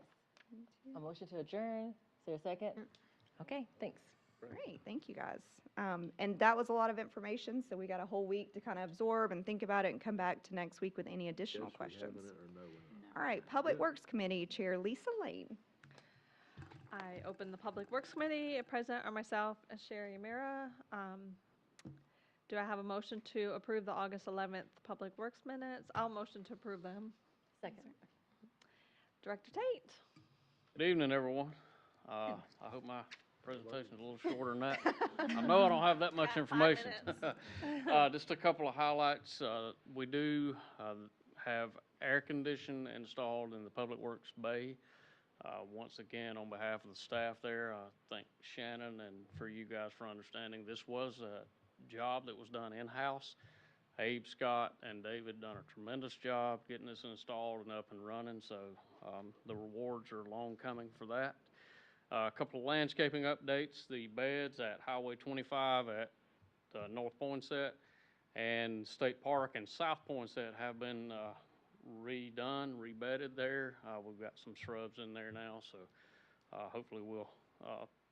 A motion to adjourn. Is there a second? Okay, thanks. Great, thank you, guys. And that was a lot of information, so we got a whole week to kind of absorb and think about it and come back to next week with any additional Yes, we questions. having it or no? All right, Public Works Committee Chair Lisa Lane. I open the Public Works Committee. President are myself and Sherry Amira. Do I have a motion to approve the August 11th Public Works minutes? I'll motion to approve them. Second. Director Tate? Good evening, everyone. I hope my presentation's a little shorter than that. I know I don't have that much Got 5 information. minutes. Just a couple of highlights. We do have air conditioning installed in the Public Works bay. Once again, on behalf of the staff there, I thank Shannon and for you guys for understanding. This was a job that was done in-house. Abe, Scott, and David done a tremendous job getting this installed and up and running, so the rewards are long coming for that. A couple of landscaping updates, the beds at Highway 25 at North Poinsett and State Park and South Poinsett have been redone, rebedded there. We've got some shrubs in there now, so hopefully we'll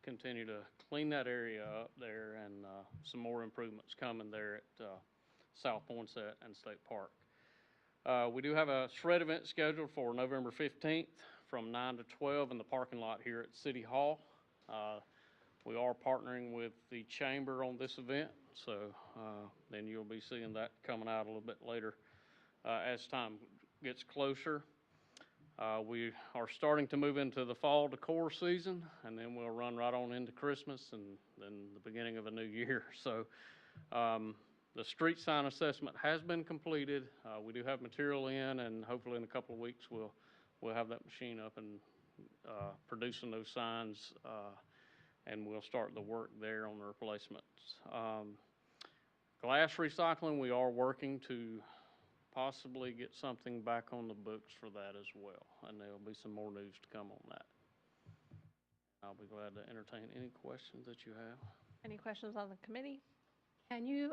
continue to clean that area up there, and some more improvements coming there at South Poinsett and State Park. We do have a shred event scheduled for November 15th from 9 to 12 in the parking lot here at City Hall. We are partnering with the Chamber on this event, so then you'll be seeing that coming out a little bit later as time gets closer. We are starting to move into the fall decor season, and then we'll run right on into Christmas and then the beginning of a new year. So the street sign assessment has been completed. We do have material in, and hopefully in a couple of weeks we'll have that machine up and producing those signs, and we'll start the work there on the replacements. Glass recycling, we are working to possibly get something back on the books for that as well, and there'll be some more news to come on that. I'll be glad to entertain any questions that you have. Any questions on the committee? Can you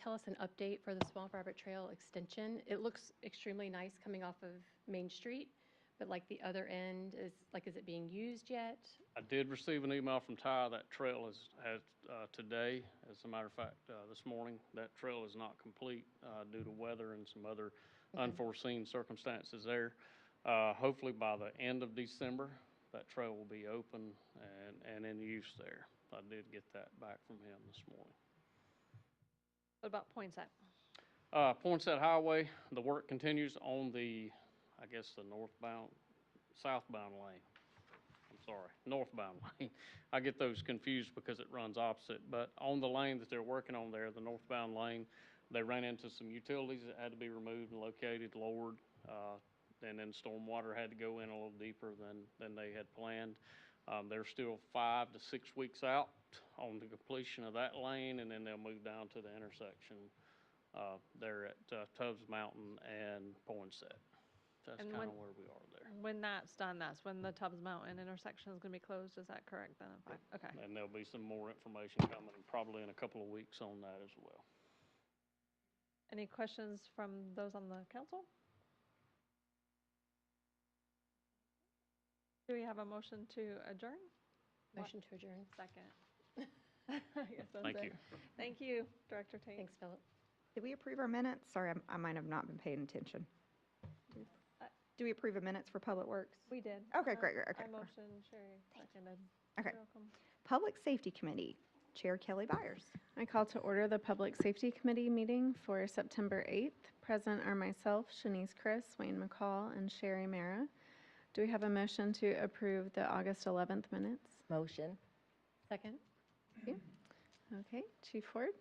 tell us an update for the Swamp Rabbit Trail extension? It looks extremely nice coming off of Main Street, but like the other end is it being used yet? I did receive an email from Ty. That trail has today, as a matter of fact, this morning, that trail is not complete due to weather and some other unforeseen circumstances there. Hopefully by the end of December, that trail will be open and in use there. I did get that back from him this morning. What about Poinsett? Poinsett Highway, the work continues on the, I guess, the southbound lane. I'm sorry, northbound lane. I get those confused because it runs opposite, but on the lane that they're working on there, the northbound lane, they ran into some utilities that had to be removed and located, lowered, and then stormwater had to go in a little deeper than they had planned. They're still 5 to 6 weeks out on the completion of that lane, and then they'll move down to the intersection there at Tubbs Mountain and Poinsett. That's And kind of where we are there. When that's done, that's when the Tubbs Mountain intersection is going to be closed, is that correct then? Okay. And there'll be some more information coming, probably in a couple of weeks on that as well. Any questions from those on the council? Do we have a motion to adjourn? Motion to adjourn. Second. I guess that's Thank it. you. Thank you, Director Tate. Thanks, Philip. Did we approve our minutes? Sorry, I might have not been paying attention. Do we approve of minutes for Public Works? We did. Okay, great, great, okay. I motioned, Sherry seconded. Okay. You're welcome. Public Safety Committee, Chair Kelly Byers. I call to order the Public Safety Committee meeting for September 8th. Present are myself, Shanice Chris, Wayne McCall, and Sherry Mara. Do we have a motion to approve the August 11th minutes? Motion. Second? Okay, Chief Ford?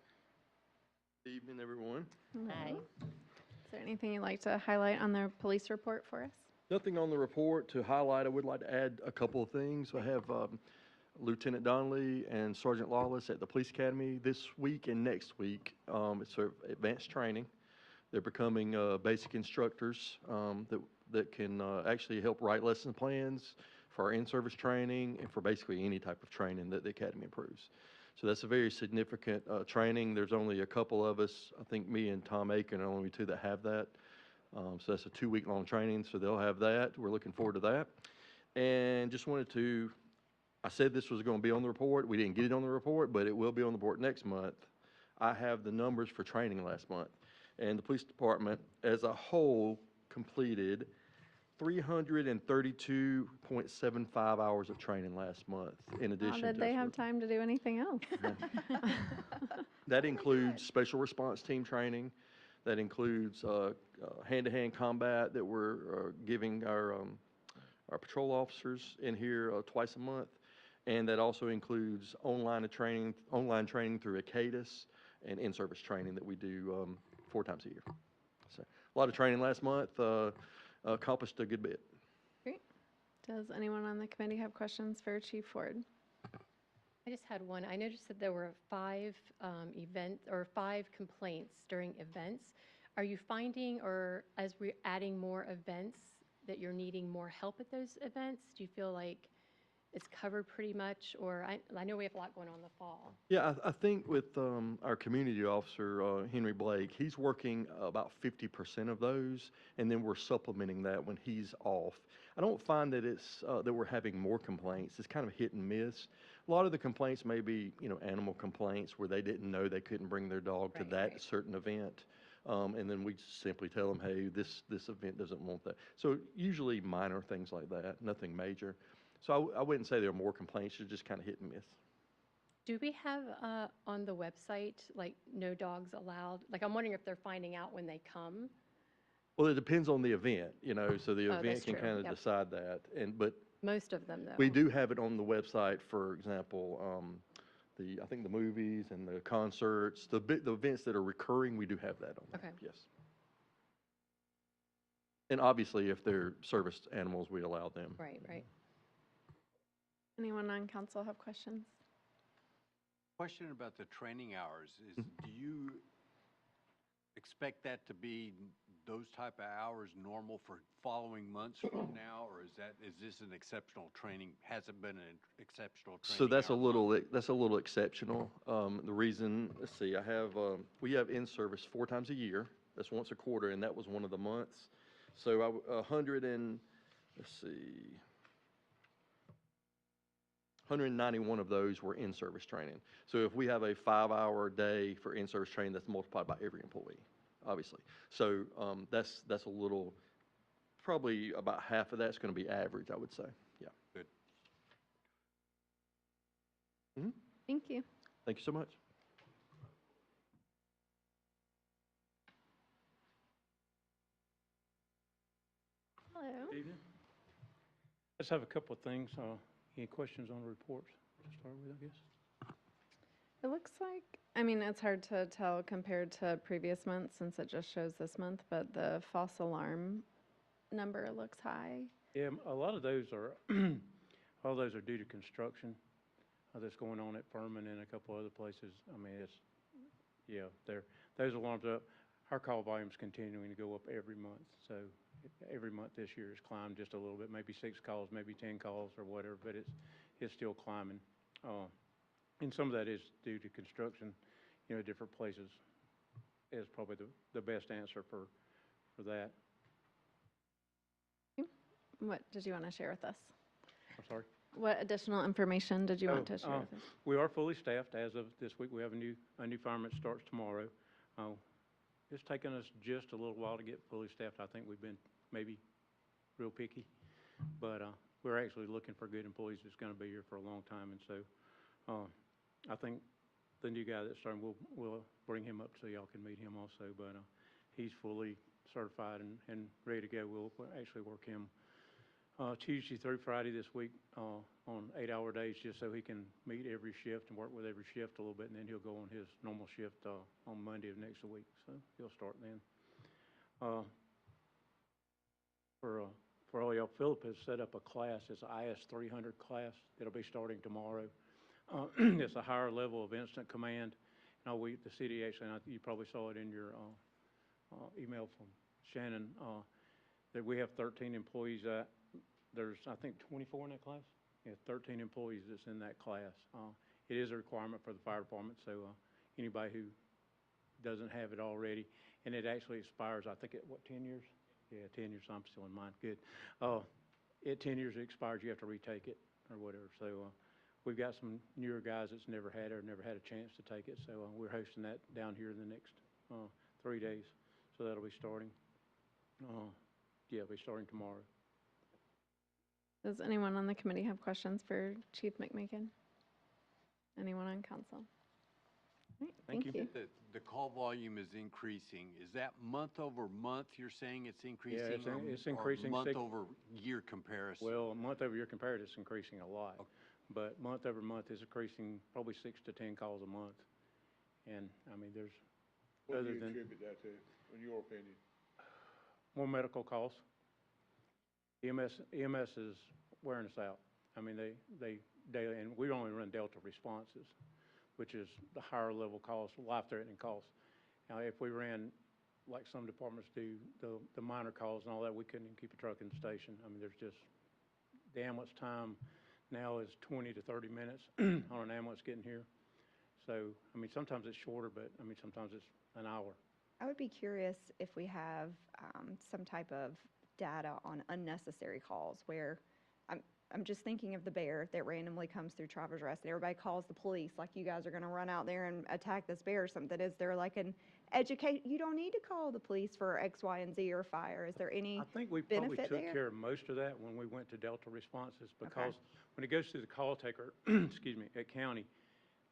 Evening, everyone. Aye. Is there anything you'd like to highlight on the police report for us? Nothing on the report to highlight. I would like to add a couple of things. I have Lieutenant Donnelly and Sergeant Lawless at the Police Academy this week and next week. It's sort of advanced training. They're becoming basic instructors that can actually help write lesson plans for our in-service training and for basically any type of training that the Academy approves. So that's a very significant training. There's only a couple of us, I think me and Tom Aiken are only two that have that. So that's a 2-week-long training, so they'll have that. We're looking forward to that. And just wanted to, I said this was going to be on the report. We didn't get it on the report, but it will be on the report next month. I have the numbers for training last month. And the police department as a whole completed 332.75 hours of training last month in addition to. How did they have time to do anything else? That includes special response team training. That includes hand-to-hand combat that we're giving our patrol officers in here twice a month. And that also includes online training through ACADIS and in-service training that we do 4 times a year. So a lot of training last month, accomplished a good bit. Great. Does anyone on the committee have questions for Chief Ford? I just had one. I noticed that there were 5 events or 5 complaints during events. Are you finding, or as we're adding more events, that you're needing more help at those events? Do you feel like it's covered pretty much? Or I know we have a lot going on in the fall. Yeah, I think with our community officer, Henry Blake, he's working about 50% of those, and then we're supplementing that when he's off. I don't find that it's that we're having more complaints. It's kind of hit and miss. A lot of the complaints may be, animal complaints where they didn't know they couldn't bring their dog to that certain event. And then we simply tell them, hey, this event doesn't want that. So usually minor things like that, nothing major. So I wouldn't say there are more complaints, it's just kind of hit and miss. Do we have on the website, like, no dogs allowed? Like, I'm wondering if they're finding out when they come. Well, it depends on the event, so the Oh, event that's can true. kind of Yep. decide that. But Most of them, though. we do have it on the website, for example, I think the movies and the concerts, the events that are recurring, we do have that on there. Okay. Yes. And obviously, if they're service animals, we allow them. Right, right. Anyone on council have questions? Question about the training hours is, do you expect that to be those type of hours normal for following months from now? Or is this an exceptional training, has it been an exceptional training? So that's a hour little, month? that's a little exceptional. The reason, let's see, we have in-service 4 times a year. That's once a quarter, and that was one of the months. So 191 of those were in-service training. So if we have a 5-hour day for in-service training, that's multiplied by every employee, obviously. So that's a little, probably about half of that's going to be average, I would say. Yeah. Good. Thank you. Thank you so much. Hello. Evening. I just have a couple of things. Any questions on the reports to start with, I guess? It looks like, I mean, it's hard to tell compared to previous months since it just shows this month, but the false alarm number looks high. Yeah, a lot of those are, all those are due to construction that's going on at Furman and a couple other places. I mean, those alarms are up. Our call volume's continuing to go up every month, so every month this year has climbed just a little bit, maybe 6 calls, maybe 10 calls or whatever, but it's still climbing. And some of that is due to construction, different places is probably the best answer for that. What did you want to share with us? I'm sorry? What additional information did you want to share with us? We are fully staffed as of this week. We have a new fireman that starts tomorrow. It's taken us just a little while to get fully staffed. I think we've been maybe real picky, but we're actually looking for good employees that's going to be here for a long time. And so I think the new guy that's starting, we'll bring him up so y'all can meet him also. But he's fully certified and ready to go. We'll actually work him Tuesday through Friday this week on 8-hour days, just so he can meet every shift and work with every shift a little bit, and then he'll go on his normal shift on Monday of next week. So he'll start then. For all y'all, Philip has set up a class. It's an IS 300 class that'll be starting tomorrow. It's a higher level of incident command. The city actually, and you probably saw it in your email from Shannon, that we have 13 employees. There's, I think, 24 in that class. Yeah, 13 employees that's in that class. It is a requirement for the fire department, so anybody who doesn't have it already, and it actually expires, I think, at 10 years? Yeah, 10 years, I'm still in mine, good. At 10 years it expires, you have to retake it or whatever. So we've got some newer guys that's never had it or never had a chance to take it, so we're hosting that down here in the next 3 days. So that'll be starting. It'll be starting tomorrow. Does anyone on the committee have questions for Chief McMakin? Anyone on council? All right, Thank thank you. you. The call volume is increasing. Is that month over month you're saying it's increasing? it's increasing Or month sig- over year comparison? Well, month over year compared, it's increasing a lot. Okay. But month over month is increasing probably 6 to 10 calls a month. And, I mean, there's, What do other you than attribute that to, in your opinion? more medical calls. EMS is wearing us out. I mean, they daily, and we only run Delta responses, which is the higher level calls, life-threatening calls. Now, if we ran, like some departments do, the minor calls and all that, we couldn't even keep a truck in the station. I mean, there's just, the ambulance time now is 20 to 30 minutes on an ambulance getting here. So, I mean, sometimes it's shorter, but, I mean, sometimes it's an hour. I would be curious if we have some type of data on unnecessary calls where, I'm just thinking of the bear that randomly comes through Travelers Rest and everybody calls the police, like you guys are going to run out there and attack this bear or something. Is there like an you don't need to call the police for X, Y, and Z or fire? Is there any I think we probably benefit took there? care of most of that when we went to Delta responses, Okay. because when it goes through the call taker, excuse me, at county,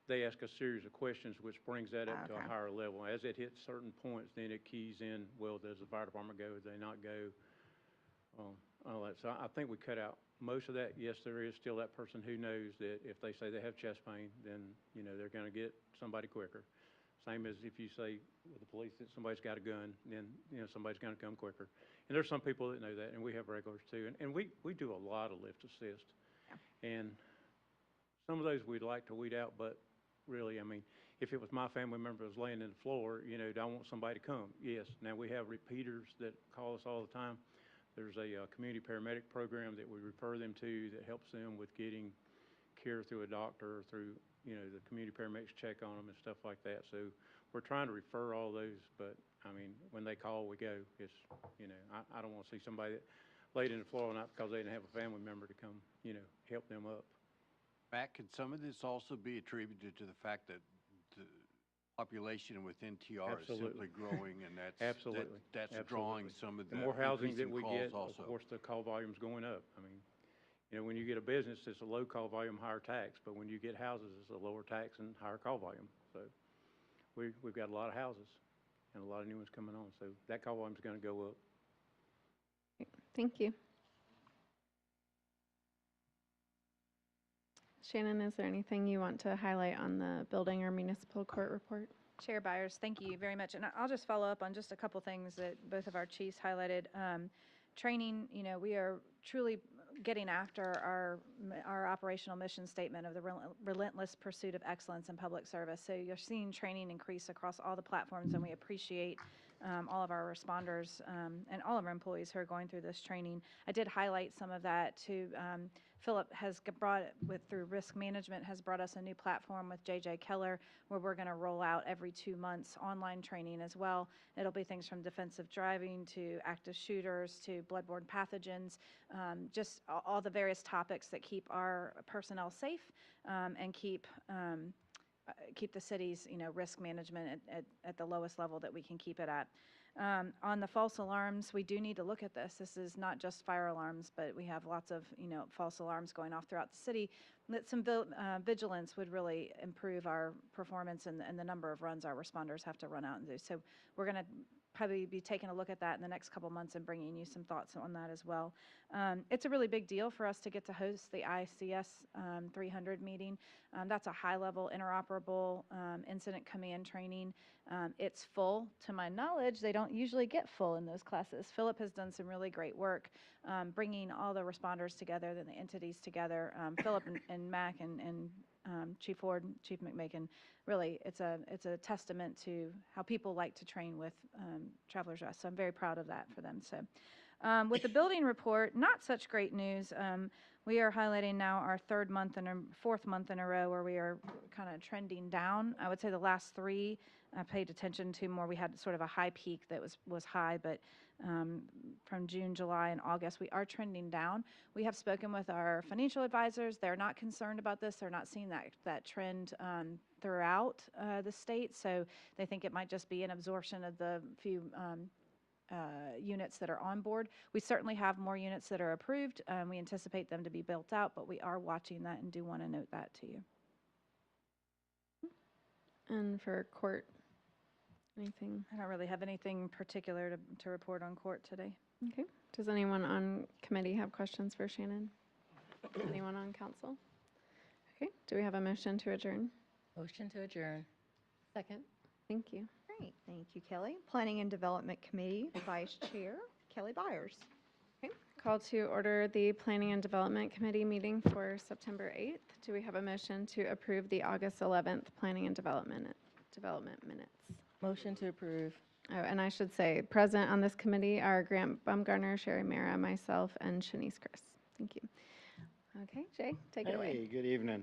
they ask a series of questions, which brings that up to a Okay. higher level. As it hits certain points, then it keys in, well, does the fire department go, do they not go? All that. So I think we cut out most of that. Yes, there is still that person who knows that if they say they have chest pain, then, they're going to get somebody quicker. Same as if you say with the police that somebody's got a gun, then, somebody's going to come quicker. And there's some people that know that, and we have regulars too. And we do a lot of lift assist. Yeah. And some of those we'd like to weed out, but really, I mean, if it was my family member that was laying in the floor, you know, do I want somebody to come? Yes. Now, we have repeaters that call us all the time. There's a community paramedic program that we refer them to that helps them with getting care through a doctor, or through, you know, the community paramedics check on them and stuff like that. So we're trying to refer all those, but, I mean, when they call, we go. It's, you know, I don't want to see somebody that laid in the floor not because they didn't have a family member to come, you know, help them up. Matt, could some of this also be attributed to the fact that the population within TR is simply Absolutely. growing, and Absolutely. that's drawing Absolutely. some of The the more housing that increasing we calls get, also? of course, the call volume's going up. I mean, you know, when you get a business, it's a low call volume, higher tax, but when you get houses, it's a lower tax and higher call volume. So we've got a lot of houses and a lot of new ones coming on, so that call volume's gonna go up. Thank you. Shannon, is there anything you want to highlight on the building or municipal court report? Chair Byers, thank you very much. And I'll just follow up on just a couple things that both of our chiefs highlighted. Training, you know, we are truly getting after our operational mission statement of the relentless pursuit of excellence in public service. So you're seeing training increase across all the platforms, and we appreciate all of our responders and all of our employees who are going through this training. I did highlight some of that to Philip has brought, through risk management, has brought us a new platform with JJ Keller, where we're going to roll out every 2 months online training as well. It'll be things from defensive driving to active shooters to bloodborne pathogens, just all the various topics that keep our personnel safe and keep the city's, you know, risk management at the lowest level that we can keep it at. On the false alarms, we do need to look at this. This is not just fire alarms, but we have lots of, you know, false alarms going off throughout the city. That some vigilance would really improve our performance and the number of runs our responders have to run out and do. So we're going to probably be taking a look at that in the next couple months and bringing you some thoughts on that as well. It's a really big deal for us to get to host the ICS 300 meeting. That's a high-level interoperable incident command training. It's full. To my knowledge, they don't usually get full in those classes. Philip has done some really great work bringing all the responders together, then the entities together. Philip and Mac and Chief Ford, Chief McMakin, really, it's a testament to how people like to train with Travelers Rest. So I'm very proud of that for them. So with the building report, not such great news. We are highlighting now our fourth month in a row where we are kind of trending down. I would say the last 3 I paid attention to more. We had sort of a high peak that was high, but from June, July, and August, we are trending down. We have spoken with our financial advisors. They're not concerned about this. They're not seeing that trend throughout the state, so they think it might just be an absorption of the few units that are on board. We certainly have more units that are approved. We anticipate them to be built out, but we are watching that and do want to note that to you. And for court, anything? I don't really have anything particular to report on court today. Okay. Does anyone on committee have questions for Shannon? Anyone on council? Okay. Do we have a motion to adjourn? Motion to adjourn. Second. Thank you. Great, thank you, Kelly. Planning and Development Committee, Vice Chair, Kelly Byers. Okay. Call to order the Planning and Development Committee meeting for September 8th. Do we have a motion to approve the August 11th Planning and Development minutes? Motion to approve. Oh, and I should say, present on this committee are Grant Baumgartner, Sherry Mara, myself, and Shanice Chris. Thank you. Okay, Jay, take it away. Hey, good evening.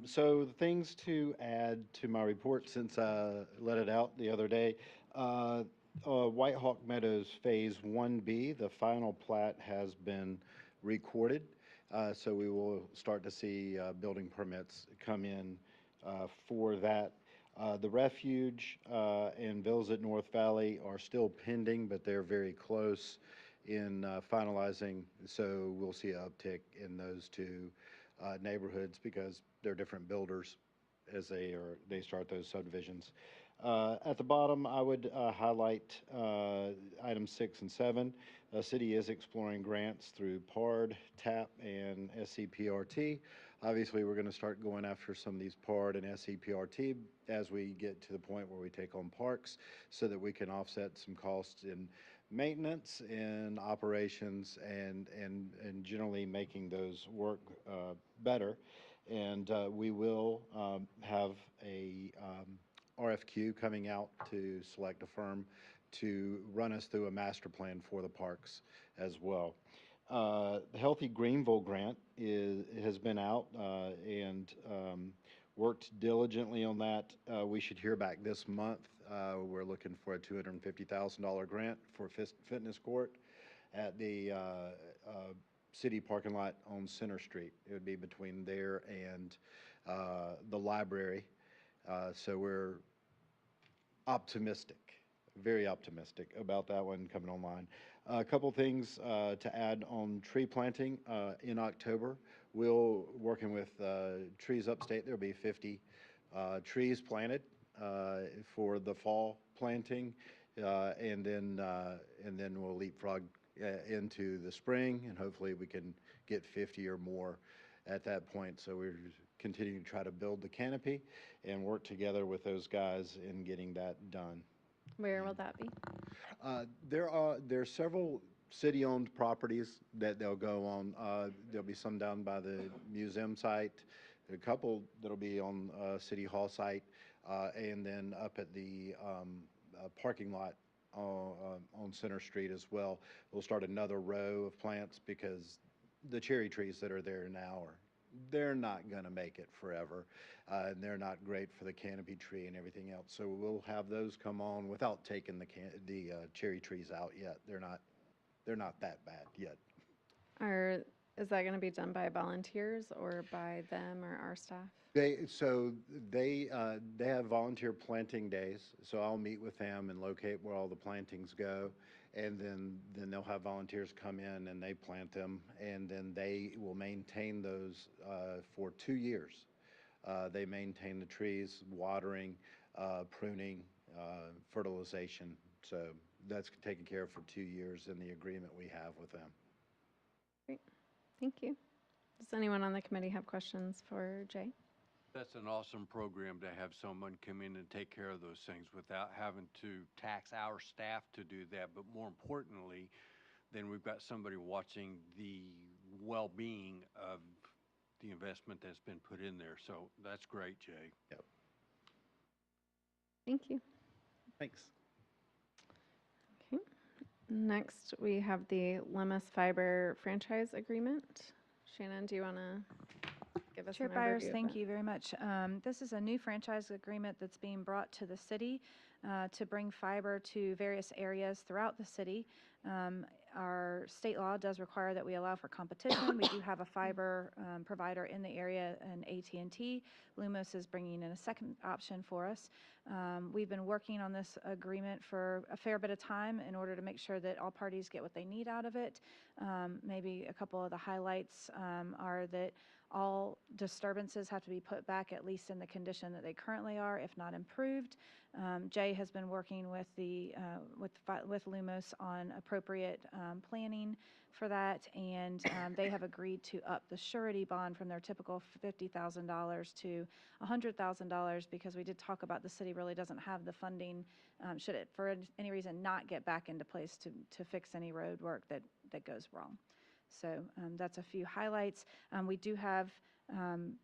So the things to add to my report since I let it out the other day, White Hawk Meadows Phase 1B, the final plat has been recorded. So we will start to see building permits come in for that. The refuge and villas at North Valley are still pending, but they're very close in finalizing. So we'll see an uptick in those 2 neighborhoods because they're different builders as they start those subdivisions. At the bottom, I would highlight items 6 and 7. The city is exploring grants through PARD, TAP, and SCPRT. Obviously, we're going to start going after some of these PARD and SCPRT as we get to the point where we take on parks so that we can offset some costs in maintenance and operations and generally making those work better. And we will have a RFQ coming out to select a firm to run us through a master plan for the parks as well. The Healthy Greenville grant has been out and worked diligently on that. We should hear back this month. We're looking for a $250,000 grant for fitness court at the city parking lot on Center Street. It would be between there and the library. So we're optimistic, very optimistic about that one coming online. A couple things to add on tree planting in October. We'll, working with Trees Upstate, there'll be 50 trees planted for the fall planting, and then we'll leapfrog into the spring, and hopefully we can get 50 or more at that point. So we're continuing to try to build the canopy and work together with those guys in getting that done. Where will that be? There are several city-owned properties that they'll go on. There'll be some down by the museum site, a couple that'll be on City Hall site, and then up at the parking lot on Center Street as well. We'll start another row of plants because the cherry trees that are there now they're not going to make it forever, and they're not great for the canopy tree and everything else. So we'll have those come on without taking the cherry trees out yet. They're not that bad yet. Is that going to be done by volunteers or by them or our staff? They have volunteer planting days, so I'll meet with them and locate where all the plantings go, and then they'll have volunteers come in and they plant them, and then they will maintain those for 2 years. They maintain the trees, watering, pruning, fertilization. So that's taken care of for 2 years in the agreement we have with them. Great, thank you. Does anyone on the committee have questions for Jay? That's an awesome program to have someone come in and take care of those things without having to tax our staff to do that. But more importantly, then we've got somebody watching the well-being of the investment that's been put in there. So that's great, Jay. Yep. Thank you. Thanks. Okay. Next, we have the Lemus Fiber franchise agreement. Shannon, do you want to give us Chair an Byers, overview of thank that? you very much. This is a new franchise agreement that's being brought to the city to bring fiber to various areas throughout the city. Our state law does require that we allow for competition. We do have a fiber provider in the area, and AT&T. Lumos is bringing in a second option for us. We've been working on this agreement for a fair bit of time in order to make sure that all parties get what they need out of it. Maybe a couple of the highlights are that all disturbances have to be put back at least in the condition that they currently are, if not improved. Jay has been working with with Lumos on appropriate planning for that, and they have agreed to up the surety bond from their typical $50,000 to $100,000 because we did talk about the city really doesn't have the funding, should it for any reason not get back into place to fix any road work that goes wrong. So that's a few highlights. We do have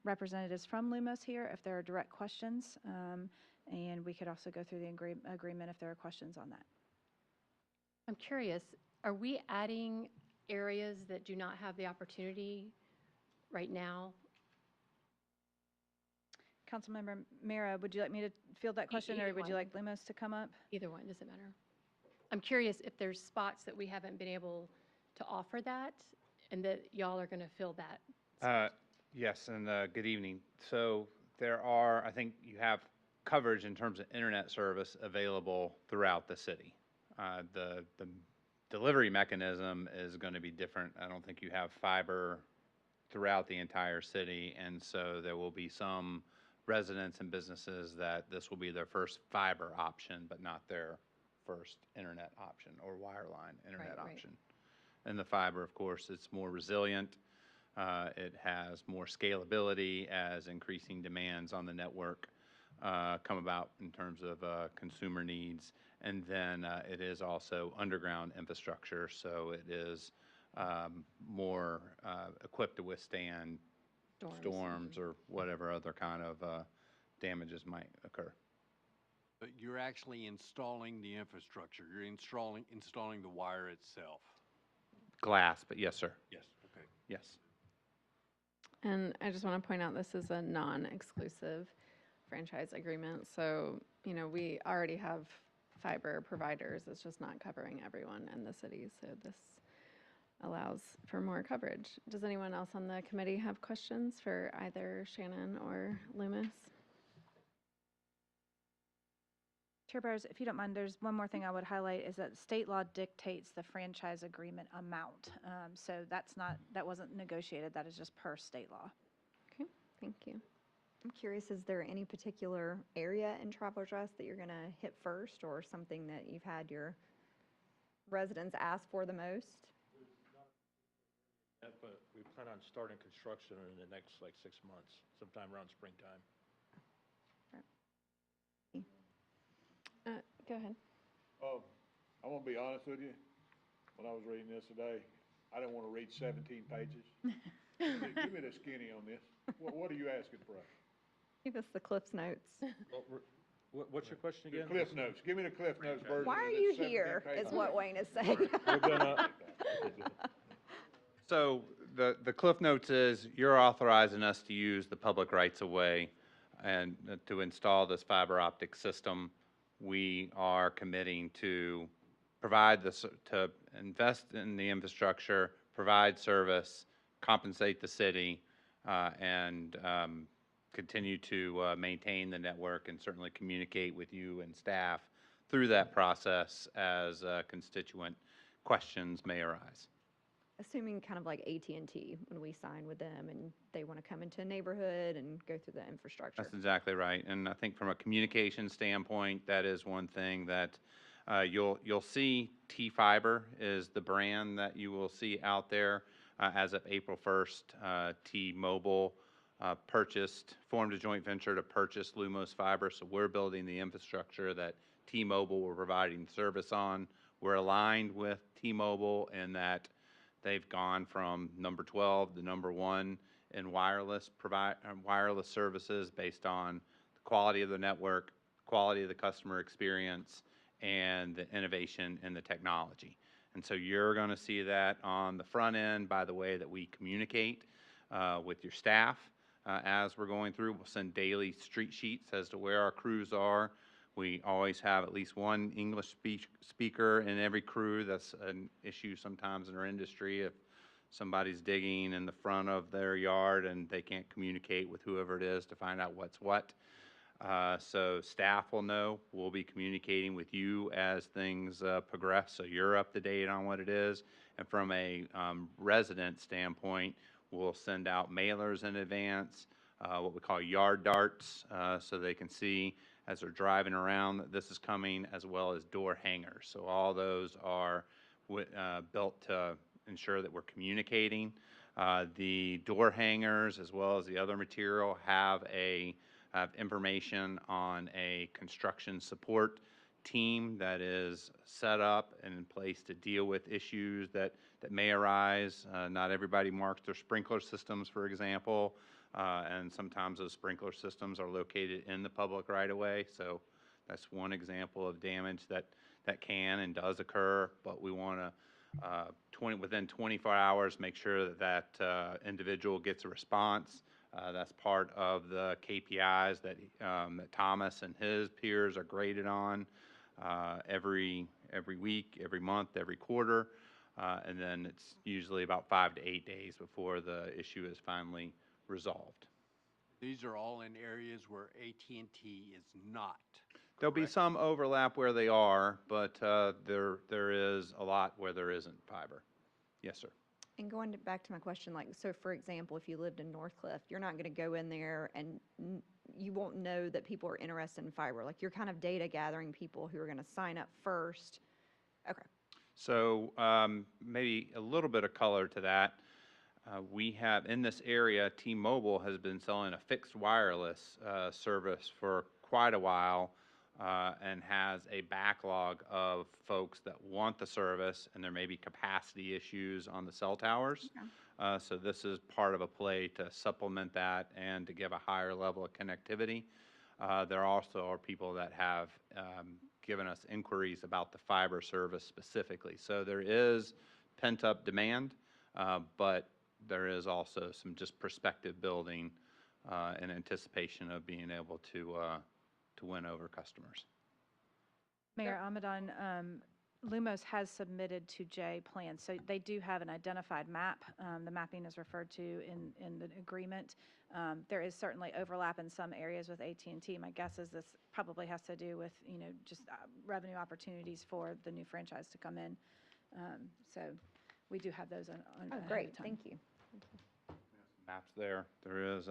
representatives from Lumos here if there are direct questions, and we could also go through the agreement if there are questions on that. I'm curious, are we adding areas that do not have the opportunity right now? Councilmember Mara, would you like me to field that question, or either would you one. like Lumos to come up? Either one, doesn't matter. I'm curious if there's spots that we haven't been able to offer that and that y'all are going to fill that. Yes, and good evening. So there are, I think you have coverage in terms of internet service available throughout the city. The delivery mechanism is going to be different. I don't think you have fiber throughout the entire city, and so there will be some residents and businesses that this will be their first fiber option, but not their first internet option or wireline internet Right, right. option. And the fiber, of course, it's more resilient. It has more scalability as increasing demands on the network come about in terms of consumer needs. And then it is also underground infrastructure, so it is more equipped to withstand storms or whatever other kind of damages might occur. But you're actually installing the infrastructure. You're installing the wire itself. Glass, but yes, sir. Yes. Okay. Yes. And I just want to point out, this is a non-exclusive franchise agreement. So, you know, we already have fiber providers. It's just not covering everyone in the city. So this allows for more coverage. Does anyone else on the committee have questions for either Shannon or Loomis? Chair Barrows, if you don't mind, there's one more thing I would highlight is that state law dictates the franchise agreement amount. So that wasn't negotiated. That is just per state law. Okay, thank you. I'm curious, is there any particular area in Travelers Rest that you're going to hit first, or something that you've had your residents ask for the most? But we plan on starting construction in the next, 6 months, sometime around springtime. Go ahead. I'm gonna be honest with you. When I was reading this today, I didn't want to read 17 pages. Give me the skinny on this. What are you asking for? Give us the Cliff's Notes. What's your question again? Cliff Notes. Give me the Cliff Notes version. Why of are this you 17 here, pages. is what Wayne is saying. We're gonna, So the Cliff Notes is, you're authorizing us to use the public rights of way and to install this fiber optic system. We are committing to provide this, to invest in the infrastructure, provide service, compensate the city, and continue to maintain the network and certainly communicate with you and staff through that process as constituent questions may arise. Assuming kind of like AT&T, when we sign with them and they want to come into a neighborhood and go through the infrastructure. That's exactly right. And I think from a communication standpoint, that is one thing that you'll see. T-Fiber is the brand that you will see out there as of April 1st. T-Mobile formed a joint venture to purchase Lumos Fiber. So we're building the infrastructure that T-Mobile were providing service on. We're aligned with T-Mobile in that they've gone from number 12 to number 1 in wireless services based on the quality of the network, quality of the customer experience, and the innovation in the technology. And so you're going to see that on the front end by the way that we communicate with your staff as we're going through. We'll send daily street sheets as to where our crews are. We always have at least one English speaker in every crew. That's an issue sometimes in our industry. If somebody's digging in the front of their yard and they can't communicate with whoever it is to find out what's what. So staff will know. We'll be communicating with you as things progress, so you're up to date on what it is. And from a resident standpoint, we'll send out mailers in advance, what we call yard darts, so they can see as they're driving around that this is coming, as well as door hangers. So all those are built to ensure that we're communicating. The door hangers, as well as the other material, have information on a construction support team that is set up and in place to deal with issues that may arise. Not everybody marks their sprinkler systems, for example. And sometimes those sprinkler systems are located in the public right-of-way. So that's one example of damage that can and does occur. But we want to, within 24 hours, make sure that individual gets a response. That's part of the KPIs that Thomas and his peers are graded on every week, every month, every quarter. And then it's usually about 5 to 8 days before the issue is finally resolved. These are all in areas where AT&T is not. There'll be some overlap where they are, but there is a lot where there isn't fiber. Yes, sir. And going back to my question, so for example, if you lived in Northcliff, you're not going to go in there and you won't know that people are interested in fiber. You're kind of data gathering people who are going to sign up first. Okay. So maybe a little bit of color to that. We have in this area, T-Mobile has been selling a fixed wireless service for quite a while and has a backlog of folks that want the service, and there may be capacity issues on the cell towers. So this is part of a play to supplement that and to give a higher level of connectivity. There also are people that have given us inquiries about the fiber service specifically. So there is pent-up demand, but there is also some just perspective building in anticipation of being able to win over customers. Mayor Amadon, Lumos has submitted to Jay plans, so they do have an identified map. The mapping is referred to in the agreement. There is certainly overlap in some areas with AT&T. My guess is this probably has to do with, just revenue opportunities for the new franchise to come in. So we do have those on Oh, ahead of great, time. thank you. Maps there. There is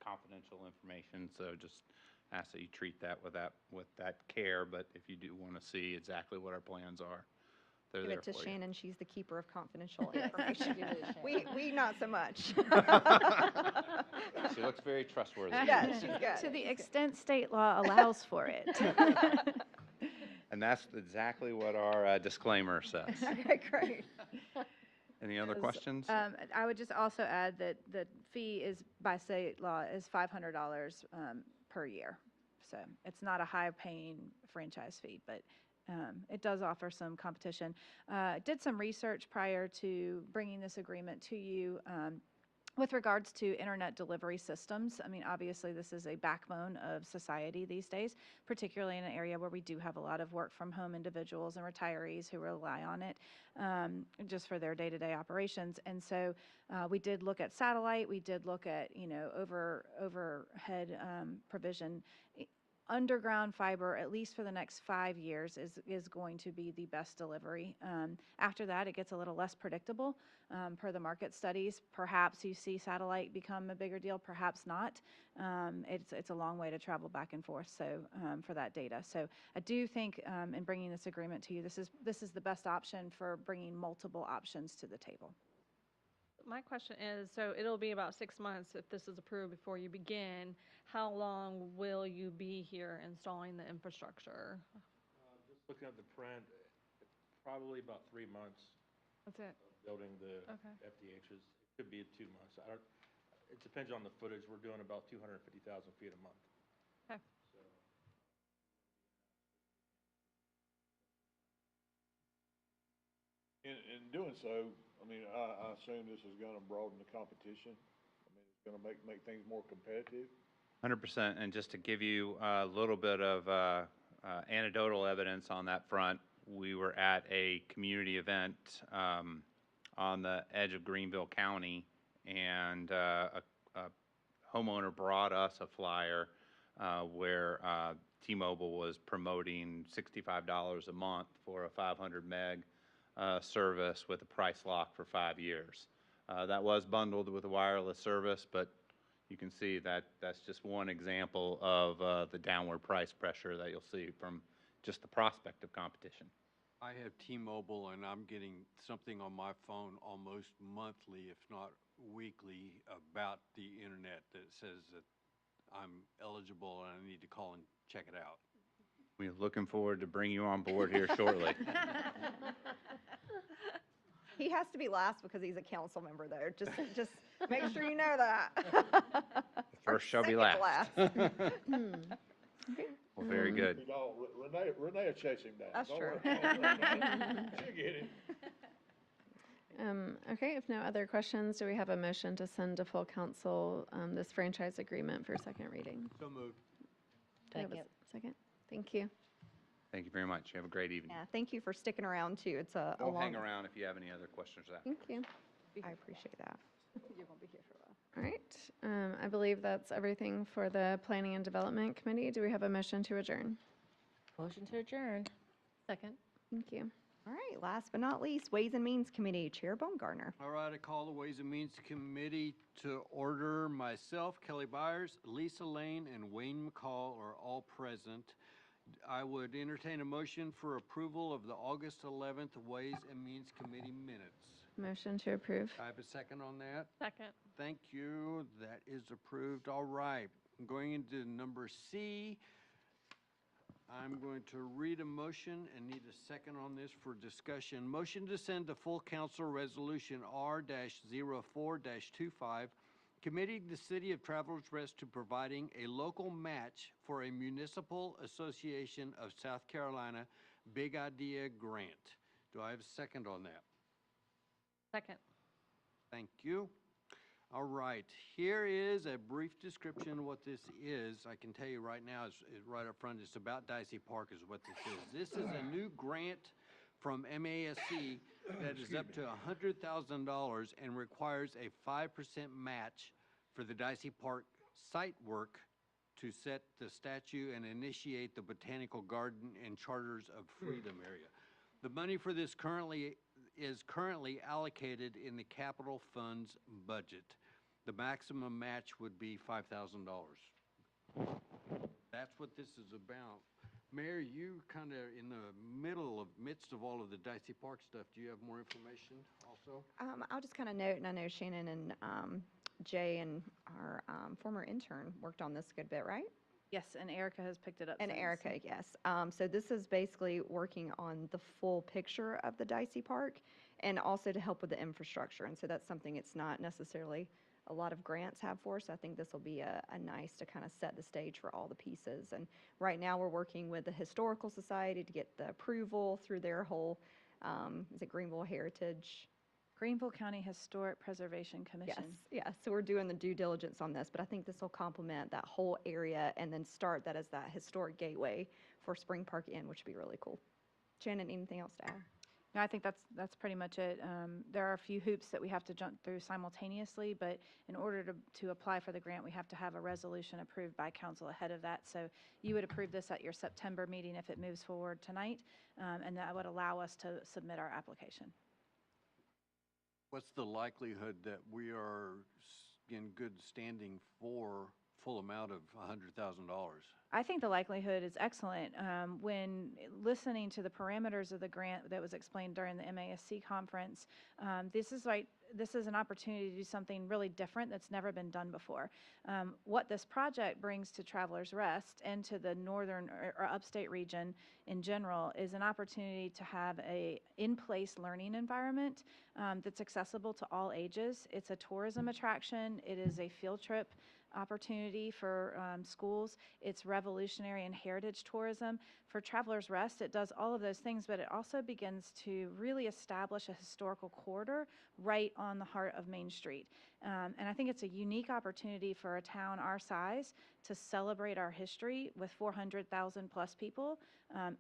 confidential information, so just ask that you treat that with that care. But if you do want to see exactly what our plans are, they're Give there it to for you. Shannon, she's the keeper of confidential information. Give it to We not so much. She looks very trustworthy. Yeah, she's good. To the extent state law allows for it. And that's exactly what our disclaimer says. Okay, great. Any other Yes, questions? I would just also add that the fee is, by state law, is $500 per year. So it's not a high-paying franchise fee, but it does offer some competition. Did some research prior to bringing this agreement to you with regards to internet delivery systems. I mean, obviously, this is a backbone of society these days, particularly in an area where we do have a lot of work-from-home individuals and retirees who rely on it just for their day-to-day operations. And so we did look at satellite. We did look at, overhead provision. Underground fiber, at least for the next 5 years, is going to be the best delivery. After that, it gets a little less predictable per the market studies. Perhaps you see satellite become a bigger deal, perhaps not. It's a long way to travel back and forth for that data. So I do think in bringing this agreement to you, this is the best option for bringing multiple options to the table. My question is, so it'll be about 6 months if this is approved before you begin. How long will you be here installing the infrastructure? Just looking at the print, probably about 3 months That's it. of building the Okay. FDHs. It could be 2 months. It depends on the footage. We're doing about 250,000 feet a month. Okay. So In doing so, I mean, I assume this is gonna broaden the competition. I mean, it's gonna make things more competitive. 100%. And just to give you a little bit of anecdotal evidence on that front, we were at a community event on the edge of Greenville County, and a homeowner brought us a flyer where T-Mobile was promoting $65 a month for a 500 meg service with a price lock for 5 years. That was bundled with a wireless service, but you can see that that's just one example of the downward price pressure that you'll see from just the prospect of competition. I have T-Mobile, and I'm getting something on my phone almost monthly, if not weekly, about the internet that says that I'm eligible and I need to call and check it out. We're looking forward to bring you on board here shortly. He has to be last because he's a council member, though. Just make sure you know that. First shall be Second last. Well, very good. You know, Renee will chase him down. That's Don't true. worry. She'll get him. Okay, if no other questions, do we have a motion to send to full council this franchise agreement for second reading? So moved. Do I have a Second. Thank you. Thank you very much. You have a great evening. Yeah, thank you for sticking around, too. It's a We'll long. hang around if you have any other questions after. Thank you. I appreciate that. You're going to be here for a while. All right. I believe that's everything for the Planning and Development Committee. Do we have a motion to adjourn? Motion to adjourn. Second. Thank you. All right, last but not least, Ways and Means Committee, Chair Baumgartner. All right, I call the Ways and Means Committee to order. Myself, Kelly Byers, Lisa Lane, and Wayne McCall are all present. I would entertain a motion for approval of the August 11th Ways and Means Committee minutes. Motion to approve. I have a second on that. Second. Thank you. That is approved. All right. Going into number C, I'm going to read a motion and need a second on this for discussion. Motion to send to full council resolution R-04-25, committing the City of Travelers Rest to providing a local match for a Municipal Association of South Carolina Big Idea grant. Do I have a second on that? Second. Thank you. All right, here is a brief description of what this is. I can tell you right now, it's right up front, it's about Dicey Park is what this is. This is a new grant from MASC that is up to $100,000 and requires a 5% match for the Dicey Park site work to set the statue and initiate the Botanical Garden and Charters of Freedom area. The money for this is currently allocated in the capital funds budget. The maximum match would be $5,000. That's what this is about. Mayor, you kind of in the midst of all of the Dicey Park stuff. Do you have more information also? I'll just kind of note, and I know Shannon and Jay and our former intern worked on this a good bit, right? Yes, and Erica has picked it up And since. Erica, yes. So this is basically working on the full picture of the Dicey Park and also to help with the infrastructure. And so that's something it's not necessarily a lot of grants have for. So I think this will be a nice to kind of set the stage for all the pieces. And right now we're working with the Historical Society to get the approval through their whole, is it Greenville Heritage? Greenville County Historic Preservation Yes, Commission. yes. So we're doing the due diligence on this, but I think this will complement that whole area and then start that as that historic gateway for Spring Park Inn, which would be really cool. Shannon, anything else to add? No, I think that's pretty much it. There are a few hoops that we have to jump through simultaneously, but in order to apply for the grant, we have to have a resolution approved by council ahead of that. So you would approve this at your September meeting if it moves forward tonight, and that would allow us to submit our application. What's the likelihood that we are in good standing for full amount of $100,000? I think the likelihood is excellent. When listening to the parameters of the grant that was explained during the MASC conference, this is an opportunity to do something really different that's never been done before. What this project brings to Travelers Rest and to the northern or upstate region in general is an opportunity to have a in-place learning environment that's accessible to all ages. It's a tourism attraction. It is a field trip opportunity for schools. It's revolutionary and heritage tourism. For Travelers Rest, it does all of those things, but it also begins to really establish a historical corridor right on the heart of Main Street. And I think it's a unique opportunity for a town our size to celebrate our history with 400,000 plus people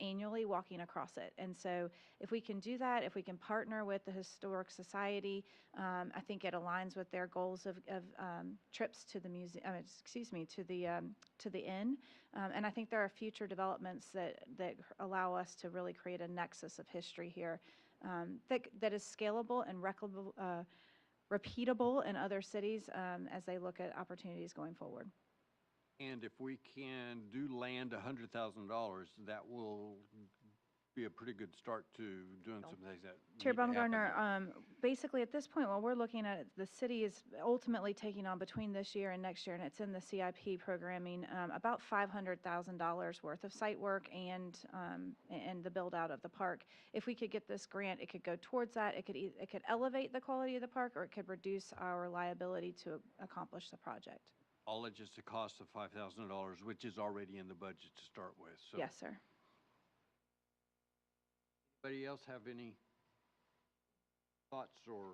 annually walking across it. And so if we can do that, if we can partner with the Historic Society, I think it aligns with their goals of trips to the museum, to the inn. And I think there are future developments that allow us to really create a nexus of history here that is scalable and repeatable in other cities as they look at opportunities going forward. And if we can do land $100,000, that will be a pretty good start to doing some things that Chair need to happen. Baumgartner, basically at this point, while we're looking at it, the city is ultimately taking on between this year and next year, and it's in the CIP programming, about $500,000 worth of site work and the build out of the park. If we could get this grant, it could go towards that. It could elevate the quality of the park, or it could reduce our liability to accomplish the project. All at just a cost of $5,000, which is already in the budget to start with. So Yes, sir. anybody else have any thoughts or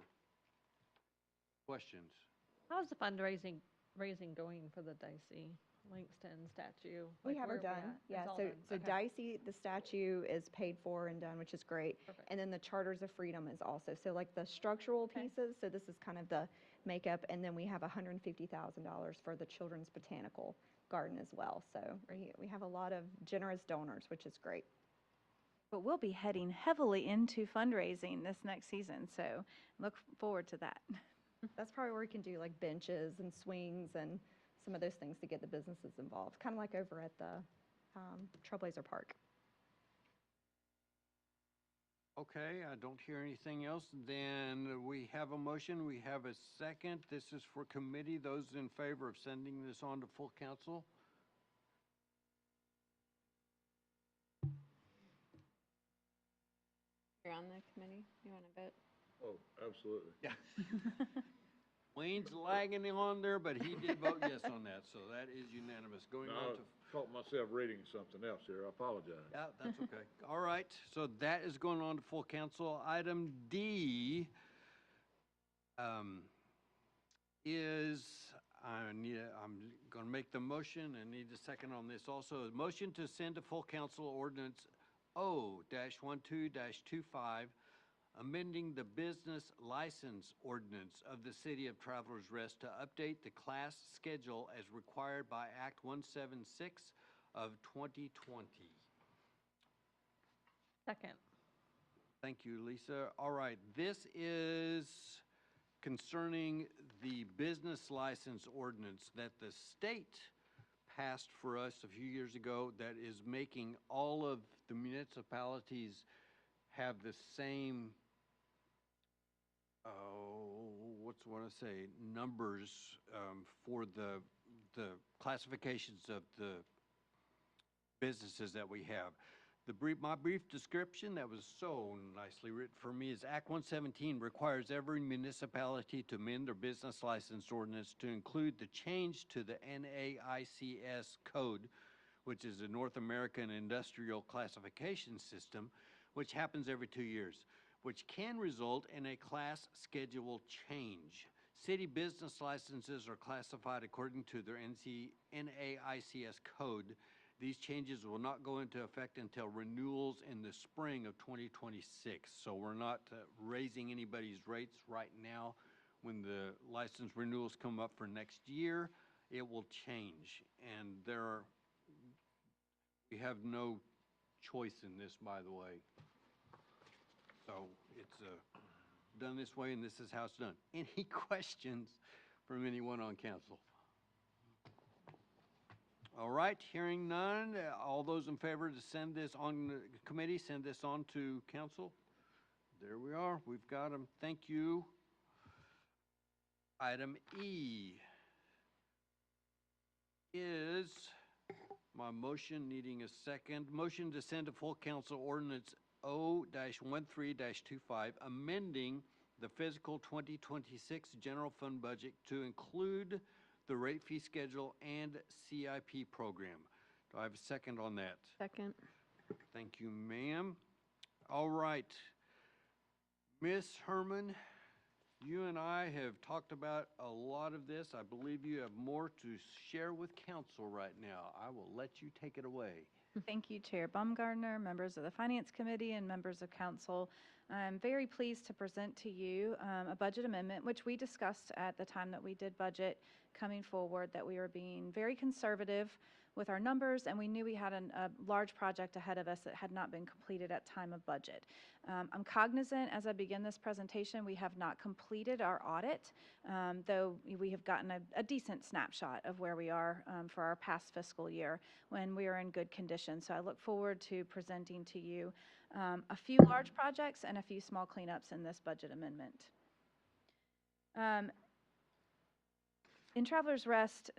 questions? How's the fundraising going for the Dicey Langston statue? We Like, have her where are we done. at? It's Yeah, all so done. so Okay. Dicey, the statue is paid for and done, which is great. Perfect. And then the Charters of Freedom is also, so like the structural Okay. pieces, so this is kind of the makeup, and then we have $150,000 for the Children's Botanical Garden as well. So we have a lot of generous donors, which is great. But we'll be heading heavily into fundraising this next season, so look forward to that. That's probably where we can do like benches and swings and some of those things to get the businesses involved, kind of like over at the Trailblazer Park. Okay, I don't hear anything else. Then we have a motion, we have a second. This is for committee. Those in favor of sending this on to full council? you're on the committee, you want to vote? Oh, absolutely. Yeah. Wayne's lagging on there, but he did vote yes on that, so that is unanimous. Going No, on I to, caught myself reading something else here. I apologize. yeah, that's okay. All right, so that is going on to full council. Item D is, I'm going to make the motion and need a second on this also. Motion to send to full council ordinance O-12-25, amending the business license ordinance of the City of Travelers Rest to update the class schedule as required by Act 176 of 2020. Second. Thank you, Lisa. All right, this is concerning the business license ordinance that the state passed for us a few years ago that is making all of the municipalities have the same, what's what I say, numbers for the classifications of the businesses that we have. My brief description that was so nicely written for me is Act 117 requires every municipality to amend their business license ordinance to include the change to the NAICS code, which is the North American Industrial Classification System, which happens every 2 years, which can result in a class schedule change. City business licenses are classified according to their NAICS code. These changes will not go into effect until renewals in the spring of 2026. So we're not raising anybody's rates right now. When the license renewals come up for next year, it will change. And we have no choice in this, by the way. So it's done this way, and this is how it's done. Any questions from anyone on council? All right, hearing none, all those in favor to send this on the committee, send this on to council? There we are, we've got them, thank you. Item E is my motion needing a second. Motion to send to full council ordinance O-13-25, amending the fiscal 2026 general fund budget to include the rate fee schedule and CIP program. Do I have a second on that? Second. Thank you, ma'am. All right. Ms. Herman, you and I have talked about a lot of this. I believe you have more to share with council right now. I will let you take it away. Thank you, Chair Baumgartner, members of the Finance Committee, and members of council. I'm very pleased to present to you a budget amendment, which we discussed at the time that we did budget coming forward, that we were being very conservative with our numbers, and we knew we had a large project ahead of us that had not been completed at time of budget. I'm cognizant as I begin this presentation, we have not completed our audit, though we have gotten a decent snapshot of where we are for our past fiscal year when we are in good condition. So I look forward to presenting to you a few large projects and a few small cleanups in this budget amendment. In Travelers Rest,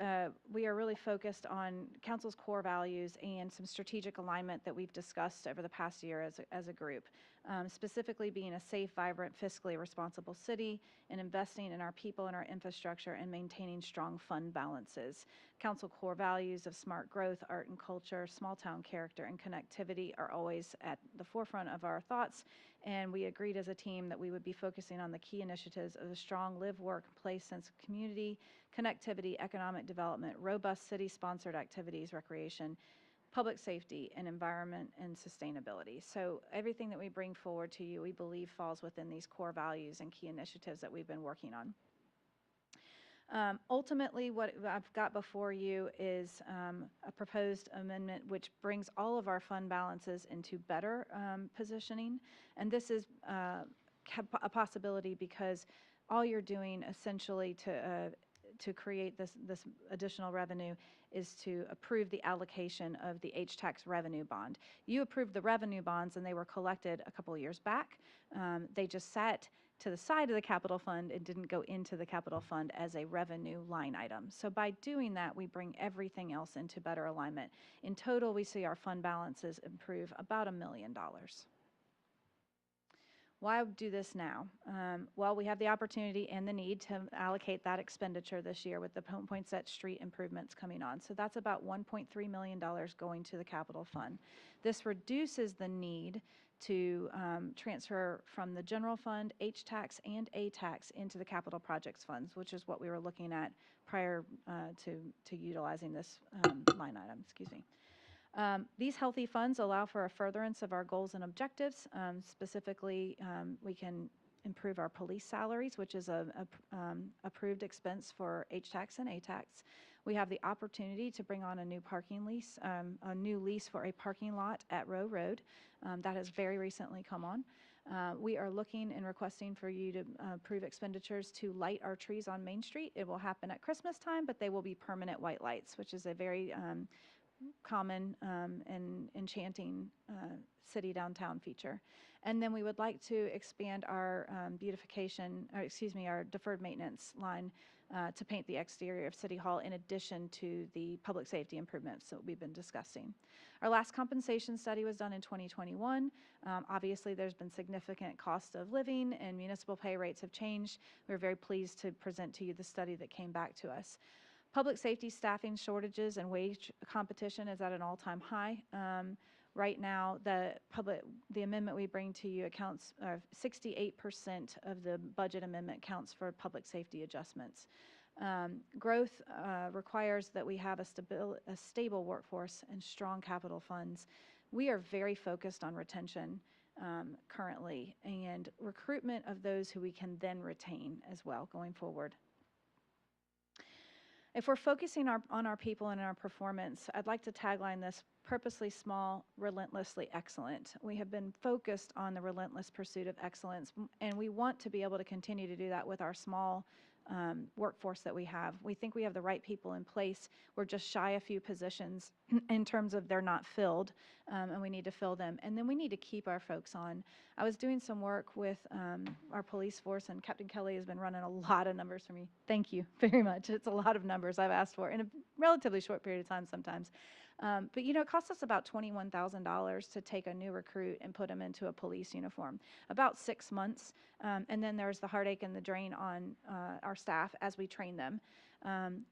we are really focused on council's core values and some strategic alignment that we've discussed over the past year as a group, specifically being a safe, vibrant, fiscally responsible city and investing in our people and our infrastructure and maintaining strong fund balances. Council core values of smart growth, art and culture, small town character, and connectivity are always at the forefront of our thoughts, and we agreed as a team that we would be focusing on the key initiatives of a strong live, work, play sense of community, connectivity, economic development, robust city-sponsored activities, recreation, public safety, and environment and sustainability. So everything that we bring forward to you, we believe falls within these core values and key initiatives that we've been working on. Ultimately, what I've got before you is a proposed amendment which brings all of our fund balances into better positioning. And this is a possibility because all you're doing essentially to create this additional revenue is to approve the allocation of the HTAX revenue bond. You approved the revenue bonds and they were collected a couple of years back. They just sat to the side of the capital fund and didn't go into the capital fund as a revenue line item. So by doing that, we bring everything else into better alignment. In total, we see our fund balances improve about $1 million. Why do this now? Well, we have the opportunity and the need to allocate that expenditure this year with the Poinsett Street improvements coming on. So that's about $1.3 million going to the capital fund. This reduces the need to transfer from the general fund, H-tax and A-tax into the capital projects funds, which is what we were looking at prior to utilizing this line item, excuse me. These healthy funds allow for a furtherance of our goals and objectives. Specifically, we can improve our police salaries, which is a approved expense for H-tax and A-tax. We have the opportunity to bring on a new parking lease, a new lease for a parking lot at Row Road. That has very recently come on. We are looking and requesting for you to approve expenditures to light our trees on Main Street. It will happen at Christmas time, but they will be permanent white lights, which is a very common and enchanting city downtown feature. And then we would like to expand our our deferred maintenance line to paint the exterior of City Hall in addition to the public safety improvements that we've been discussing. Our last compensation study was done in 2021. Obviously, there's been significant cost of living and municipal pay rates have changed. We're very pleased to present to you the study that came back to us. Public safety staffing shortages and wage competition is at an all-time high. Right now, the amendment we bring to you accounts 68% of the budget amendment counts for public safety adjustments. Growth requires that we have a stable workforce and strong capital funds. We are very focused on retention currently and recruitment of those who we can then retain as well going forward. If we're focusing on our people and our performance, I'd like to tagline this: purposely small, relentlessly excellent. We have been focused on the relentless pursuit of excellence, and we want to be able to continue to do that with our small workforce that we have. We think we have the right people in place. We're just shy a few positions in terms of they're not filled, and we need to fill them. And then we need to keep our folks on. I was doing some work with our police force, and Captain Kelly has been running a lot of numbers for me. Thank you very much. It's a lot of numbers I've asked for in a relatively short period of time sometimes. But it costs us about $21,000 to take a new recruit and put them into a police uniform, about 6 months. And then there's the heartache and the drain on our staff as we train them.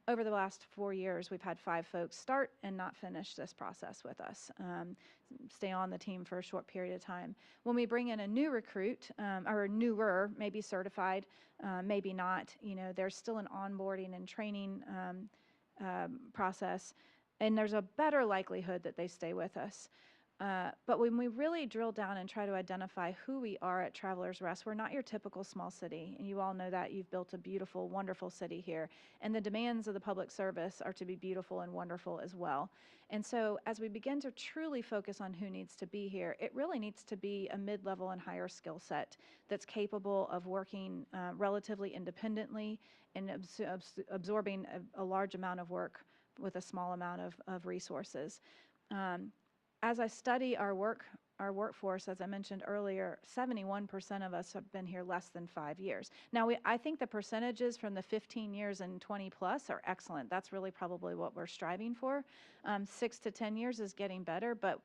Over the last 4 years, we've had 5 folks start and not finish this process with us, stay on the team for a short period of time. When we bring in a new recruit, or newer, maybe certified, maybe not, there's still an onboarding and training process. And there's a better likelihood that they stay with us. But when we really drill down and try to identify who we are at Travelers Rest, we're not your typical small city. And you all know that. You've built a beautiful, wonderful city here. And the demands of the public service are to be beautiful and wonderful as well. And so as we begin to truly focus on who needs to be here, it really needs to be a mid-level and higher skill set that's capable of working relatively independently and absorbing a large amount of work with a small amount of resources. As I study our workforce, as I mentioned earlier, 71% of us have been here less than 5 years. Now, I think the percentages from the 15 years and 20 plus are excellent. That's really probably what we're striving for. 6 to 10 years is getting better, but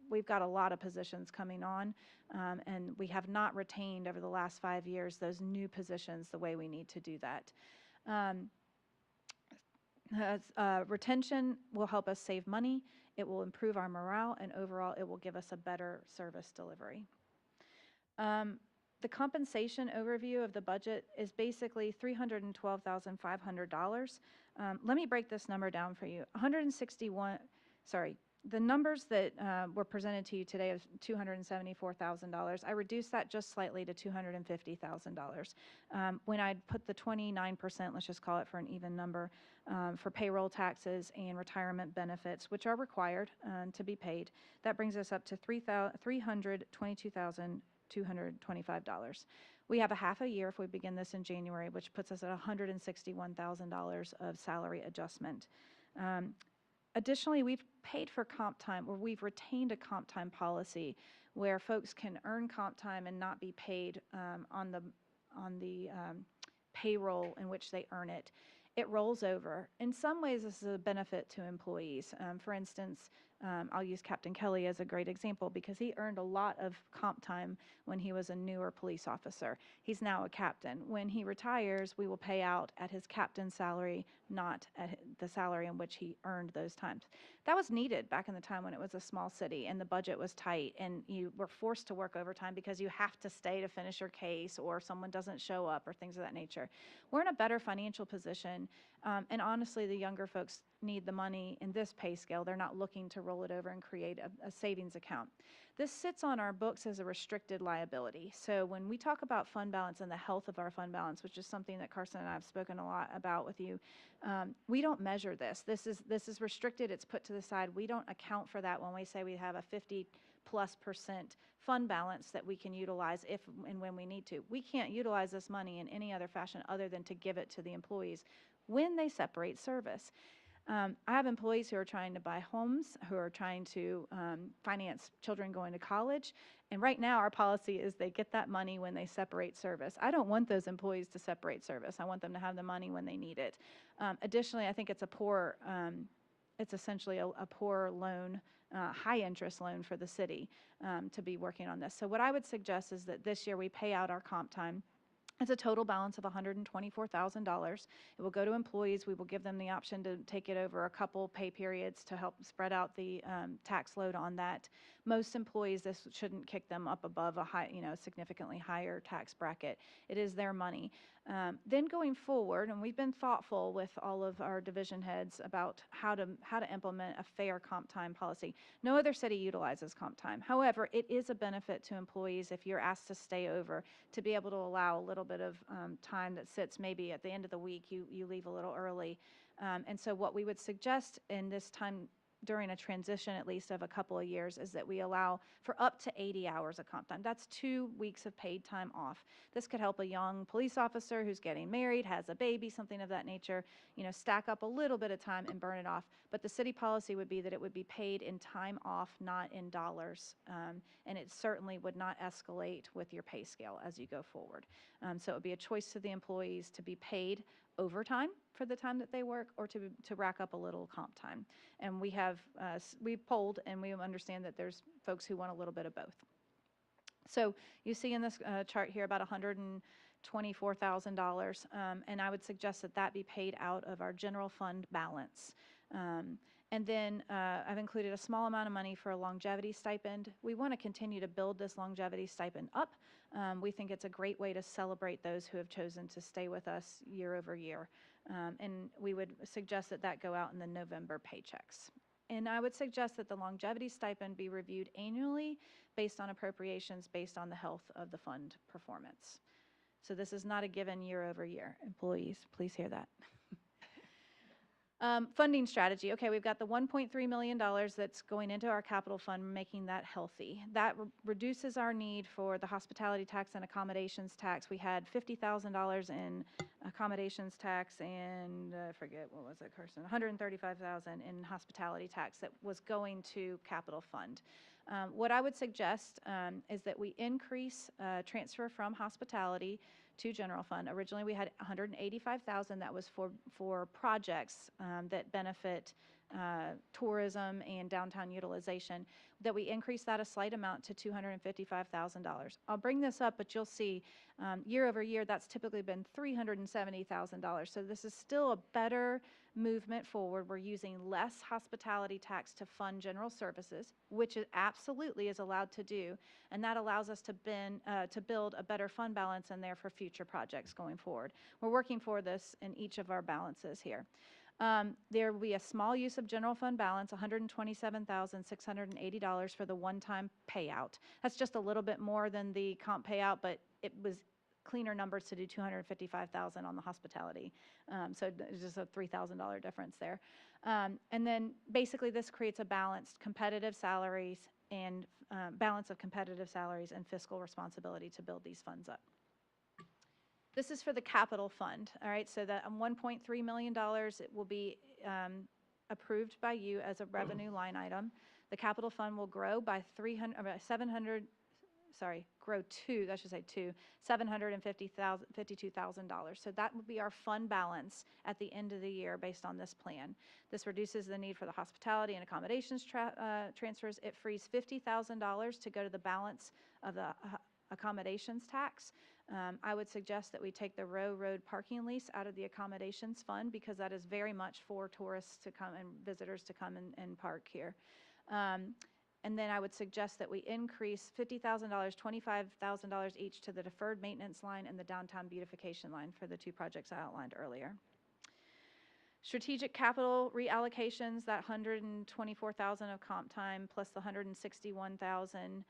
we've got a lot of positions coming on, and we have not retained over the last 5 years those new positions the way we need to do that. Retention will help us save money, it will improve our morale, and overall it will give us a better service delivery. The compensation overview of the budget is basically $312,500. Let me break this number down for you. The numbers that were presented to you today of $274,000, I reduced that just slightly to $250,000. When I put the 29%, let's just call it for an even number, for payroll taxes and retirement benefits, which are required to be paid, that brings us up to $322,225. We have a half a year if we begin this in January, which puts us at $161,000 of salary adjustment. Additionally, we've paid for comp time, or we've retained a comp time policy where folks can earn comp time and not be paid on the payroll in which they earn it. It rolls over. In some ways, this is a benefit to employees. For instance, I'll use Captain Kelly as a great example because he earned a lot of comp time when he was a newer police officer. He's now a captain. When he retires, we will pay out at his captain salary, not at the salary in which he earned those times. That was needed back in the time when it was a small city and the budget was tight and you were forced to work overtime because you have to stay to finish your case or someone doesn't show up or things of that nature. We're in a better financial position, and honestly, the younger folks need the money in this pay scale. They're not looking to roll it over and create a savings account. This sits on our books as a restricted liability. So when we talk about fund balance and the health of our fund balance, which is something that Carson and I have spoken a lot about with you, we don't measure this. This is restricted. It's put to the side. We don't account for that when we say we have a 50+% fund balance that we can utilize if and when we need to. We can't utilize this money in any other fashion other than to give it to the employees when they separate service. I have employees who are trying to buy homes, who are trying to finance children going to college, and right now our policy is they get that money when they separate service. I don't want those employees to separate service. I want them to have the money when they need it. Additionally, I think it's it's essentially a poor loan, high interest loan for the city to be working on this. So what I would suggest is that this year we pay out our comp time. It's a total balance of $124,000. It will go to employees. We will give them the option to take it over a couple pay periods to help spread out the tax load on that. Most employees, this shouldn't kick them up above a significantly higher tax bracket. It is their money. Then going forward, and we've been thoughtful with all of our division heads about how to implement a fair comp time policy. No other city utilizes comp time. However, it is a benefit to employees if you're asked to stay over to be able to allow a little bit of time that sits maybe at the end of the week, you leave a little early. And so what we would suggest in this time during a transition, at least of a couple of years, is that we allow for up to 80 hours of comp time. That's 2 weeks of paid time off. This could help a young police officer who's getting married, has a baby, something of that nature, stack up a little bit of time and burn it off. But the city policy would be that it would be paid in time off, not in dollars. And it certainly would not escalate with your pay scale as you go forward. So it would be a choice to the employees to be paid overtime for the time that they work or to rack up a little comp time. And we've polled and we understand that there's folks who want a little bit of both. So you see in this chart here about $124,000, and I would suggest that be paid out of our general fund balance. And then I've included a small amount of money for a longevity stipend. We want to continue to build this longevity stipend up. We think it's a great way to celebrate those who have chosen to stay with us year over year. And we would suggest that go out in the November paychecks. And I would suggest that the longevity stipend be reviewed annually based on appropriations, based on the health of the fund performance. So this is not a given year over year. Employees, please hear that. Funding strategy. Okay, we've got the $1.3 million that's going into our capital fund, making that healthy. That reduces our need for the hospitality tax and accommodations tax. We had $50,000 in accommodations tax and I forget, what was it, Carson? $135,000 in hospitality tax that was going to capital fund. What I would suggest is that we increase transfer from hospitality to general fund. Originally, we had $185,000 that was for projects that benefit tourism and downtown utilization, that we increased that a slight amount to $255,000. I'll bring this up, but you'll see year over year that's typically been $370,000. So this is still a better movement forward. We're using less hospitality tax to fund general services, which it absolutely is allowed to do, and that allows us to build a better fund balance in there for future projects going forward. We're working for this in each of our balances here. There will be a small use of general fund balance, $127,680 for the one-time payout. That's just a little bit more than the comp payout, but it was cleaner numbers to do $255,000 on the hospitality. So there's just a $3,000 difference there. And then basically this creates a balanced competitive salaries and balance of competitive salaries and fiscal responsibility to build these funds up. This is for the capital fund, all right? So that $1.3 million, it will be approved by you as a revenue line item. The capital fund will grow by grow to, I should say to, $752,000. So that would be our fund balance at the end of the year based on this plan. This reduces the need for the hospitality and accommodations transfers. It frees $50,000 to go to the balance of the accommodations tax. I would suggest that we take the Row Road parking lease out of the accommodations fund because that is very much for tourists to come and visitors to come and park here. And then I would suggest that we increase $50,000, $25,000 each to the deferred maintenance line and the downtown beautification line for the two projects I outlined earlier. Strategic capital reallocations, that $124,000 of comp time plus the $161,000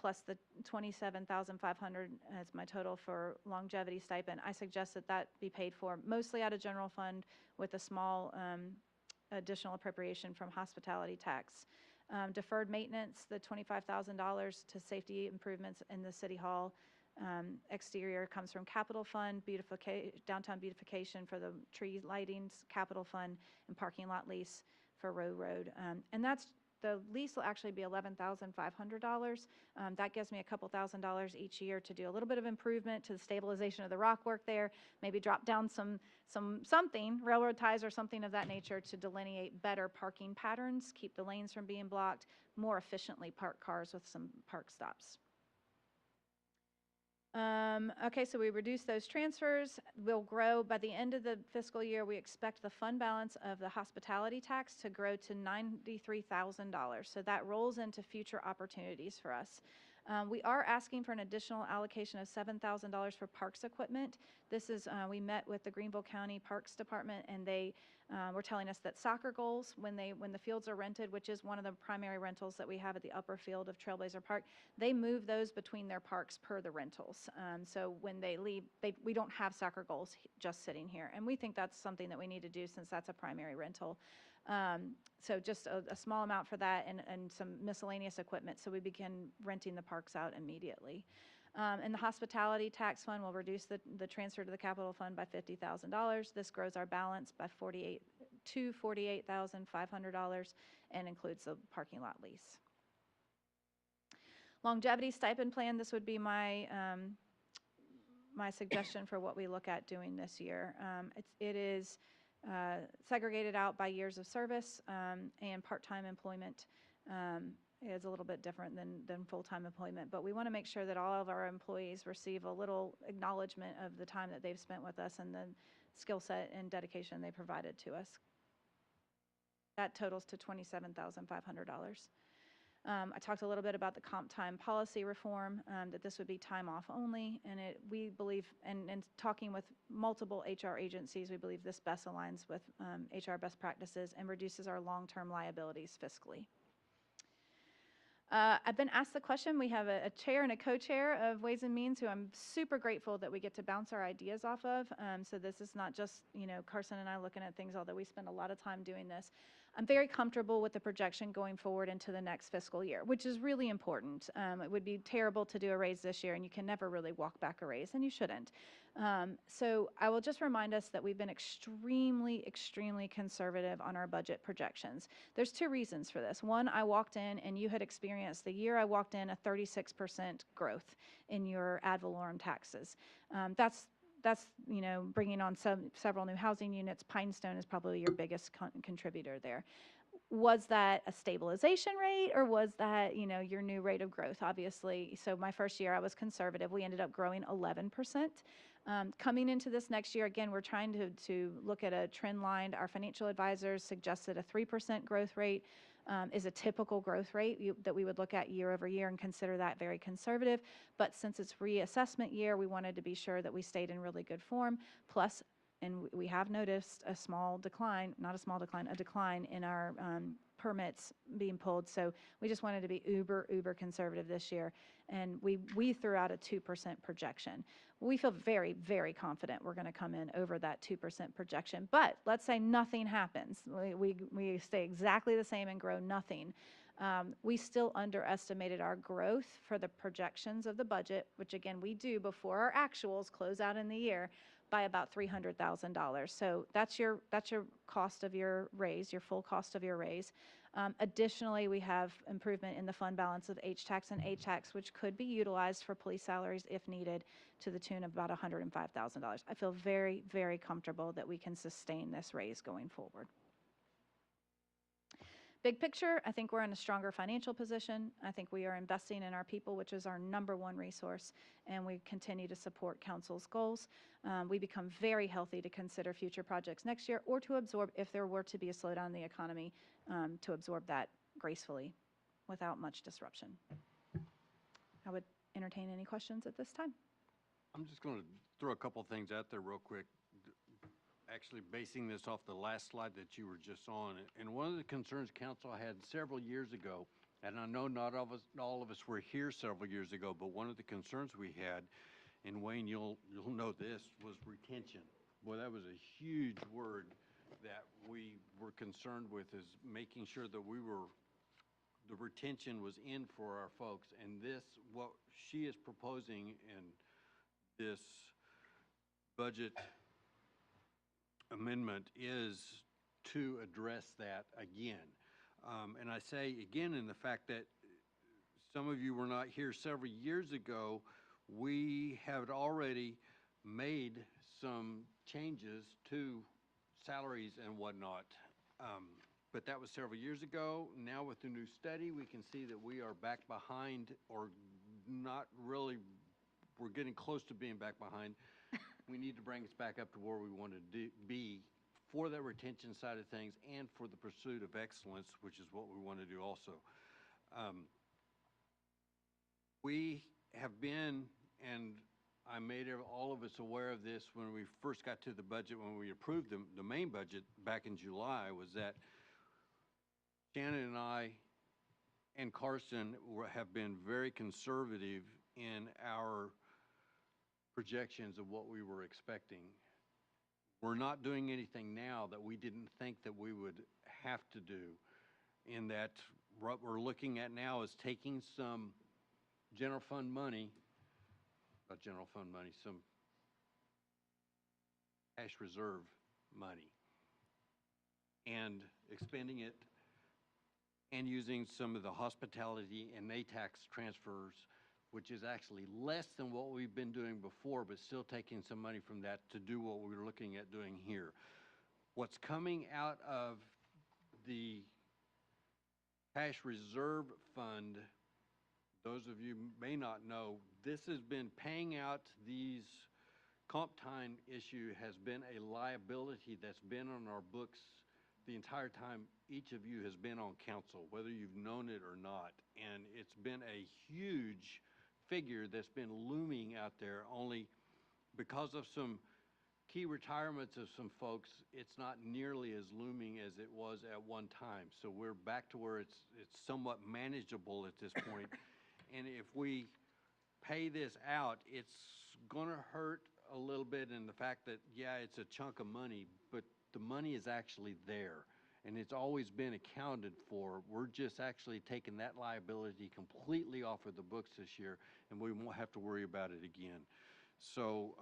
plus the $27,500 as my total for longevity stipend. I suggest that that be paid for mostly out of general fund with a small additional appropriation from hospitality tax. Deferred maintenance, the $25,000 to safety improvements in the city hall. Exterior comes from capital fund, downtown beautification for the tree lightings, capital fund, and parking lot lease for Row Road. And that's, the lease will actually be $11,500. That gives me a couple $1,000s each year to do a little bit of improvement to the stabilization of the rock work there, maybe drop down something, railroad ties or something of that nature to delineate better parking patterns, keep the lanes from being blocked, more efficiently park cars with some park stops. Okay, so we reduce those transfers. We'll grow by the end of the fiscal year. We expect the fund balance of the hospitality tax to grow to $93,000. So that rolls into future opportunities for us. We are asking for an additional allocation of $7,000 for parks equipment. This is, we met with the Greenville County Parks Department, and they were telling us that soccer goals, when the fields are rented, which is one of the primary rentals that we have at the upper field of Trailblazer Park, they move those between their parks per the rentals. So when they leave, we don't have soccer goals just sitting here. And we think that's something that we need to do since that's a primary rental. So just a small amount for that and some miscellaneous equipment so we begin renting the parks out immediately. And the hospitality tax fund will reduce the transfer to the capital fund by $50,000. This grows our balance by $48,500 and includes the parking lot lease. Longevity stipend plan, this would be my my suggestion for what we look at doing this year. It is segregated out by years of service, and part-time employment is a little bit different than full-time employment. But we want to make sure that all of our employees receive a little acknowledgement of the time that they've spent with us and the skill set and dedication they provided to us. That totals to $27,500. I talked a little bit about the comp time policy reform, that this would be time off only, and we believe, and talking with multiple HR agencies, we believe this best aligns with HR best practices and reduces our long-term liabilities fiscally. I've been asked the question. We have a chair and a co-chair of Ways and Means who I'm super grateful that we get to bounce our ideas off of. So this is not just, Carson and I looking at things, although we spend a lot of time doing this. I'm very comfortable with the projection going forward into the next fiscal year, which is really important. It would be terrible to do a raise this year, and you can never really walk back a raise, and you shouldn't. So I will just remind us that we've been extremely, extremely conservative on our budget projections. There's two reasons for this. One, I walked in, and you had experienced the year I walked in a 36% growth in your ad valorem taxes. That's bringing on several new housing units. Pinestone is probably your biggest contributor there. Was that a stabilization rate, or was that, your new rate of growth? Obviously, so my first year I was conservative. We ended up growing 11%. Coming into this next year, again, we're trying to look at a trend line. Our financial advisors suggested a 3% growth rate is a typical growth rate that we would look at year over year and consider that very conservative. But since it's reassessment year, we wanted to be sure that we stayed in really good form. Plus, and we have noticed a small decline, not a small decline, a decline in our permits being pulled. So we just wanted to be uber conservative this year. And we threw out a 2% projection. We feel very, very confident we're going to come in over that 2% projection. But let's say nothing happens. We stay exactly the same and grow nothing. We still underestimated our growth for the projections of the budget, which again we do before our actuals close out in the year, by about $300,000. So that's your cost of your raise, your full cost of your raise. Additionally, we have improvement in the fund balance of H-Tax and A-Tax, which could be utilized for police salaries if needed, to the tune of about $105,000. I feel very, very comfortable that we can sustain this raise going forward. Big picture, I think we're in a stronger financial position. I think we are investing in our people, which is our number one resource, and we continue to support council's goals. We become very healthy to consider future projects next year, or to absorb, if there were to be a slowdown in the economy, to absorb that gracefully without much disruption. I would entertain any questions at this time. I'm just going to throw a couple things out there real quick, actually basing this off the last slide that you were just on. And one of the concerns council had several years ago, and I know not all of us were here several years ago, but one of the concerns we had, and Wayne, you'll know this, was retention. Boy, that was a huge word that we were concerned with, is making sure that the retention was in for our folks. And this, what she is proposing in this budget amendment, is to address that again. And I say again in the fact that some of you were not here several years ago. We have already made some changes to salaries and whatnot. But that was several years ago. Now with the new study, we can see that we are back behind, or not really, we're getting close to being back behind. We need to bring us back up to where we want to be for the retention side of things and for the pursuit of excellence, which is what we want to do also. We have been, and I made all of us aware of this when we first got to the budget, when we approved the main budget back in July, was that Shannon and I and Carson have been very conservative in our projections of what we were expecting. We're not doing anything now that we didn't think that we would have to do, in that what we're looking at now is taking some general fund money, not general fund money, some cash reserve money, and expending it and using some of the hospitality and A-Tax transfers, which is actually less than what we've been doing before, but still taking some money from that to do what we were looking at doing here. What's coming out of the cash reserve fund, those of you may not know, this has been paying out these comp time issue, has been a liability that's been on our books the entire time each of you has been on council, whether you've known it or not. And it's been a huge figure that's been looming out there, only because of some key retirements of some folks, it's not nearly as looming as it was at one time. So we're back to where it's somewhat manageable at this point. And if we pay this out, it's going to hurt a little bit in the fact that, yeah, it's a chunk of money, but the money is actually there, and it's always been accounted for. We're just actually taking that liability completely off of the books this year, and we won't have to worry about it again. So,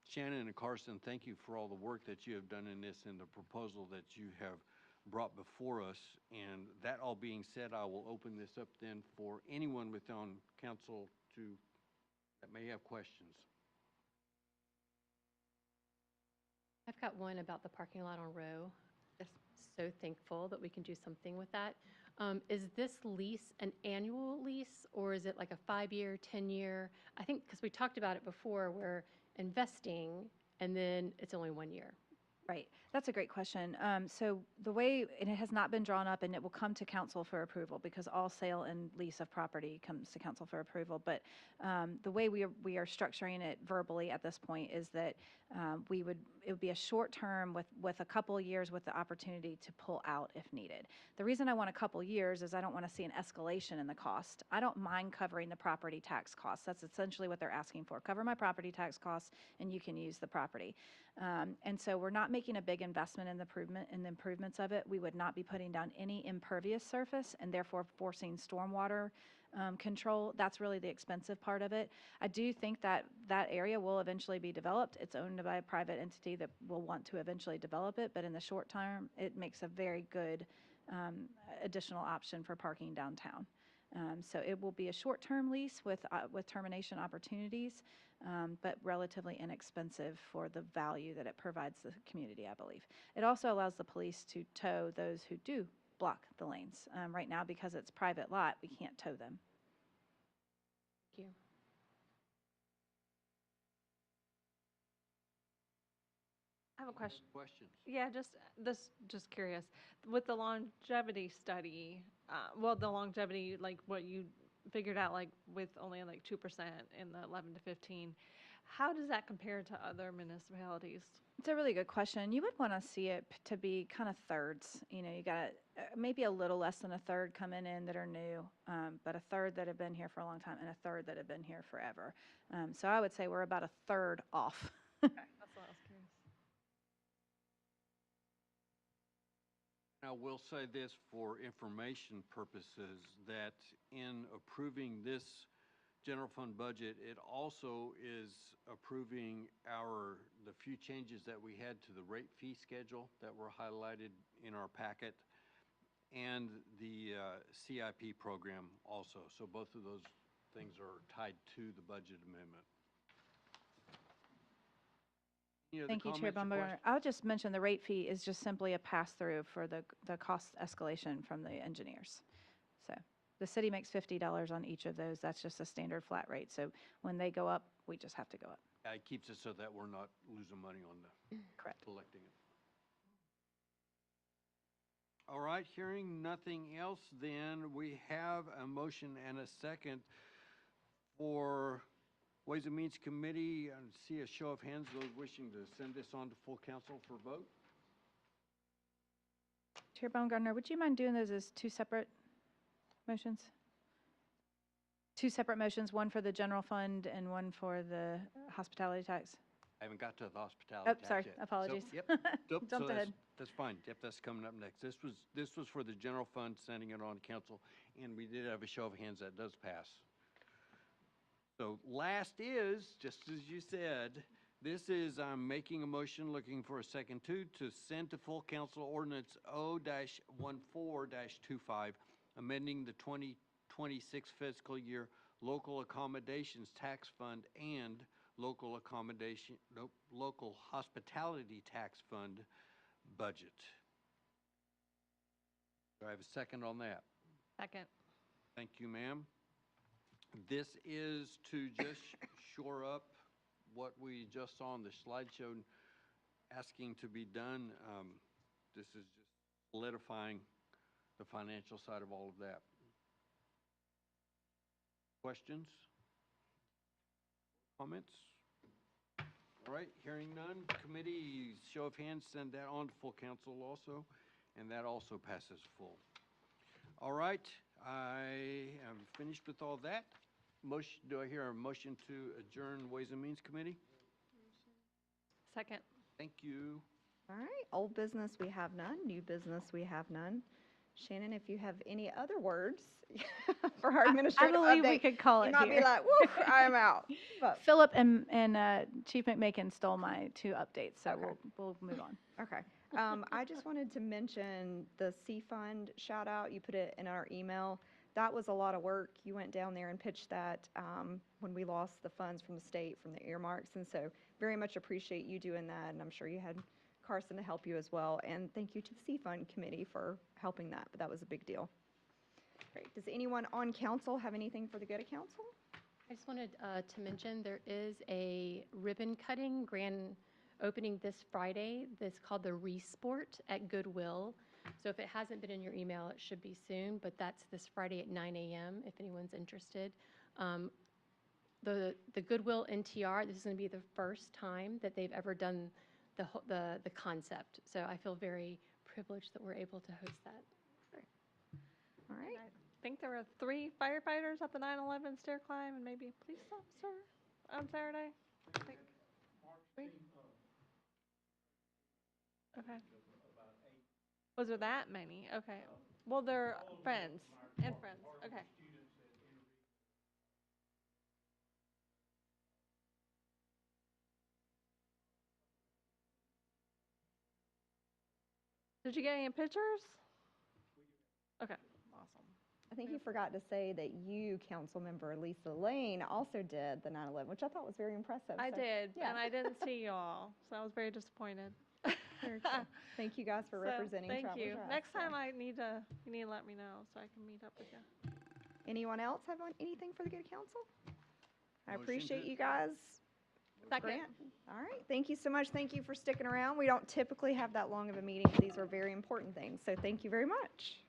Shannon and Carson, thank you for all the work that you have done in this and the proposal that you have brought before us. And that all being said, I will open this up then for anyone within council that may have questions. I've got one about the parking lot on Row. Just so thankful that we can do something with that. Is this lease an annual lease, or is it like a 5-year, 10-year? I think, because we talked about it before, we're investing and then it's only 1 year. Right. That's a great question. So the way, and it has not been drawn up, and it will come to council for approval, because all sale and lease of property comes to council for approval. But the way we are structuring it verbally at this point is that it would be a short term with a couple of years with the opportunity to pull out if needed. The reason I want a couple years is I don't want to see an escalation in the cost. I don't mind covering the property tax costs. That's essentially what they're asking for. Cover my property tax costs and you can use the property. And so we're not making a big investment in the improvements of it. We would not be putting down any impervious surface and therefore forcing stormwater control. That's really the expensive part of it. I do think that that area will eventually be developed. It's owned by a private entity that will want to eventually develop it, but in the short term, it makes a very good additional option for parking downtown. So it will be a short-term lease with termination opportunities, but relatively inexpensive for the value that it provides the community, I believe. It also allows the police to tow those who do block the lanes. Right now, because it's private lot, we can't tow them. Thank you. I have a question. Questions? Yeah, just curious. With the longevity study, the longevity, like what you figured out, like with only like 2% in the 11 to 15, how does that compare to other municipalities? It's a really good question. You would want to see it to be kind of thirds. You know, you got maybe a little less than a third coming in that are new, but a third that have been here for a long time and a third that have been here forever. So I would say we're about a third off. Okay, that's what I was curious. I will say this for information purposes, that in approving this general fund budget, it also is approving the few changes that we had to the rate fee schedule that were highlighted in our packet, and the CIP program also. So both of those things are tied to the budget amendment. Thank you, Chair Baumgartner. I'll just mention the rate fee is just simply a pass-through for the cost escalation from the engineers. So the city makes $50 on each of those. That's just a standard flat rate. So when they go up, we just have to go up. It keeps it so that we're not losing money on Correct. collecting it. All right, hearing nothing else, then we have a motion and a second for Ways and Means Committee. I see a show of hands, those wishing to send this on to full council for vote. Chair Baumgartner, would you mind doing those as two separate motions? Two separate motions, one for the general fund and one for the hospitality tax? I haven't got to the hospitality Oh, tax sorry, yet. apologies. So, yep, nope, so Jumped ahead. That's fine. Yep, that's coming up next. This was for the general fund, sending it on council, and we did have a show of hands that does pass. So last is, just as you said, this is, I'm making a motion, looking for a second to send to full council ordinance O-14-25, amending the 2026 fiscal year local accommodations tax fund and local hospitality tax fund budget. Do I have a second on that? Second. Thank you, ma'am. This is to just shore up what we just saw on the slideshow, asking to be done. This is just solidifying the financial side of all of that. Questions? Comments? All right, hearing none, committee, show of hands, send that on to full council also, and that also passes full. All right, I am finished with all that. Motion, do I hear a motion to adjourn Ways and Means Committee? Second. Thank you. All right, old business, we have none. New business, we have none. Shannon, if you have any other words for our administrative update. I believe we could call it You might here. be like, woo, I'm out. But, Philip and Chief McMakin stole my two updates, so Okay. we'll move on. okay. I just wanted to mention the C Fund shout out. You put it in our email. That was a lot of work. You went down there and pitched that when we lost the funds from the state, from the earmarks. And so very much appreciate you doing that. And I'm sure you had Carson to help you as well. And thank you to the C Fund Committee for helping that. But that was a big deal. Great. Does anyone on council have anything for the good of council? I just wanted to mention there is a ribbon cutting grand opening this Friday that's called the Resport at Goodwill. So if it hasn't been in your email, it should be soon, but that's this Friday at 9 a.m. if anyone's interested. The Goodwill NTR, this is going to be the first time that they've ever done the concept. So I feel very privileged that we're able to host that. All right. I think there were 3 firefighters at the 9/11 stair climb and maybe a police officer on Saturday. I think. 3? Okay. Was there that many? Okay. Well, they're friends and friends. Okay. Did you get any pictures? Okay, awesome. I think you forgot to say that you, Councilmember Lisa Lane, also did the 9/11, which I thought was very impressive. I So, did, yeah. and I didn't see you all, so I was very disappointed. Very cool. Thank you guys for So, representing thank Travelers you. Rest. Next Yeah. time you need to let me know so I can meet up with you. Anyone else have anything for the good council? I Motion appreciate to you guys. Second. Grant? All right, thank you so much. Thank you for sticking around. We don't typically have that long of a meeting, but these are very important things, so thank you very much.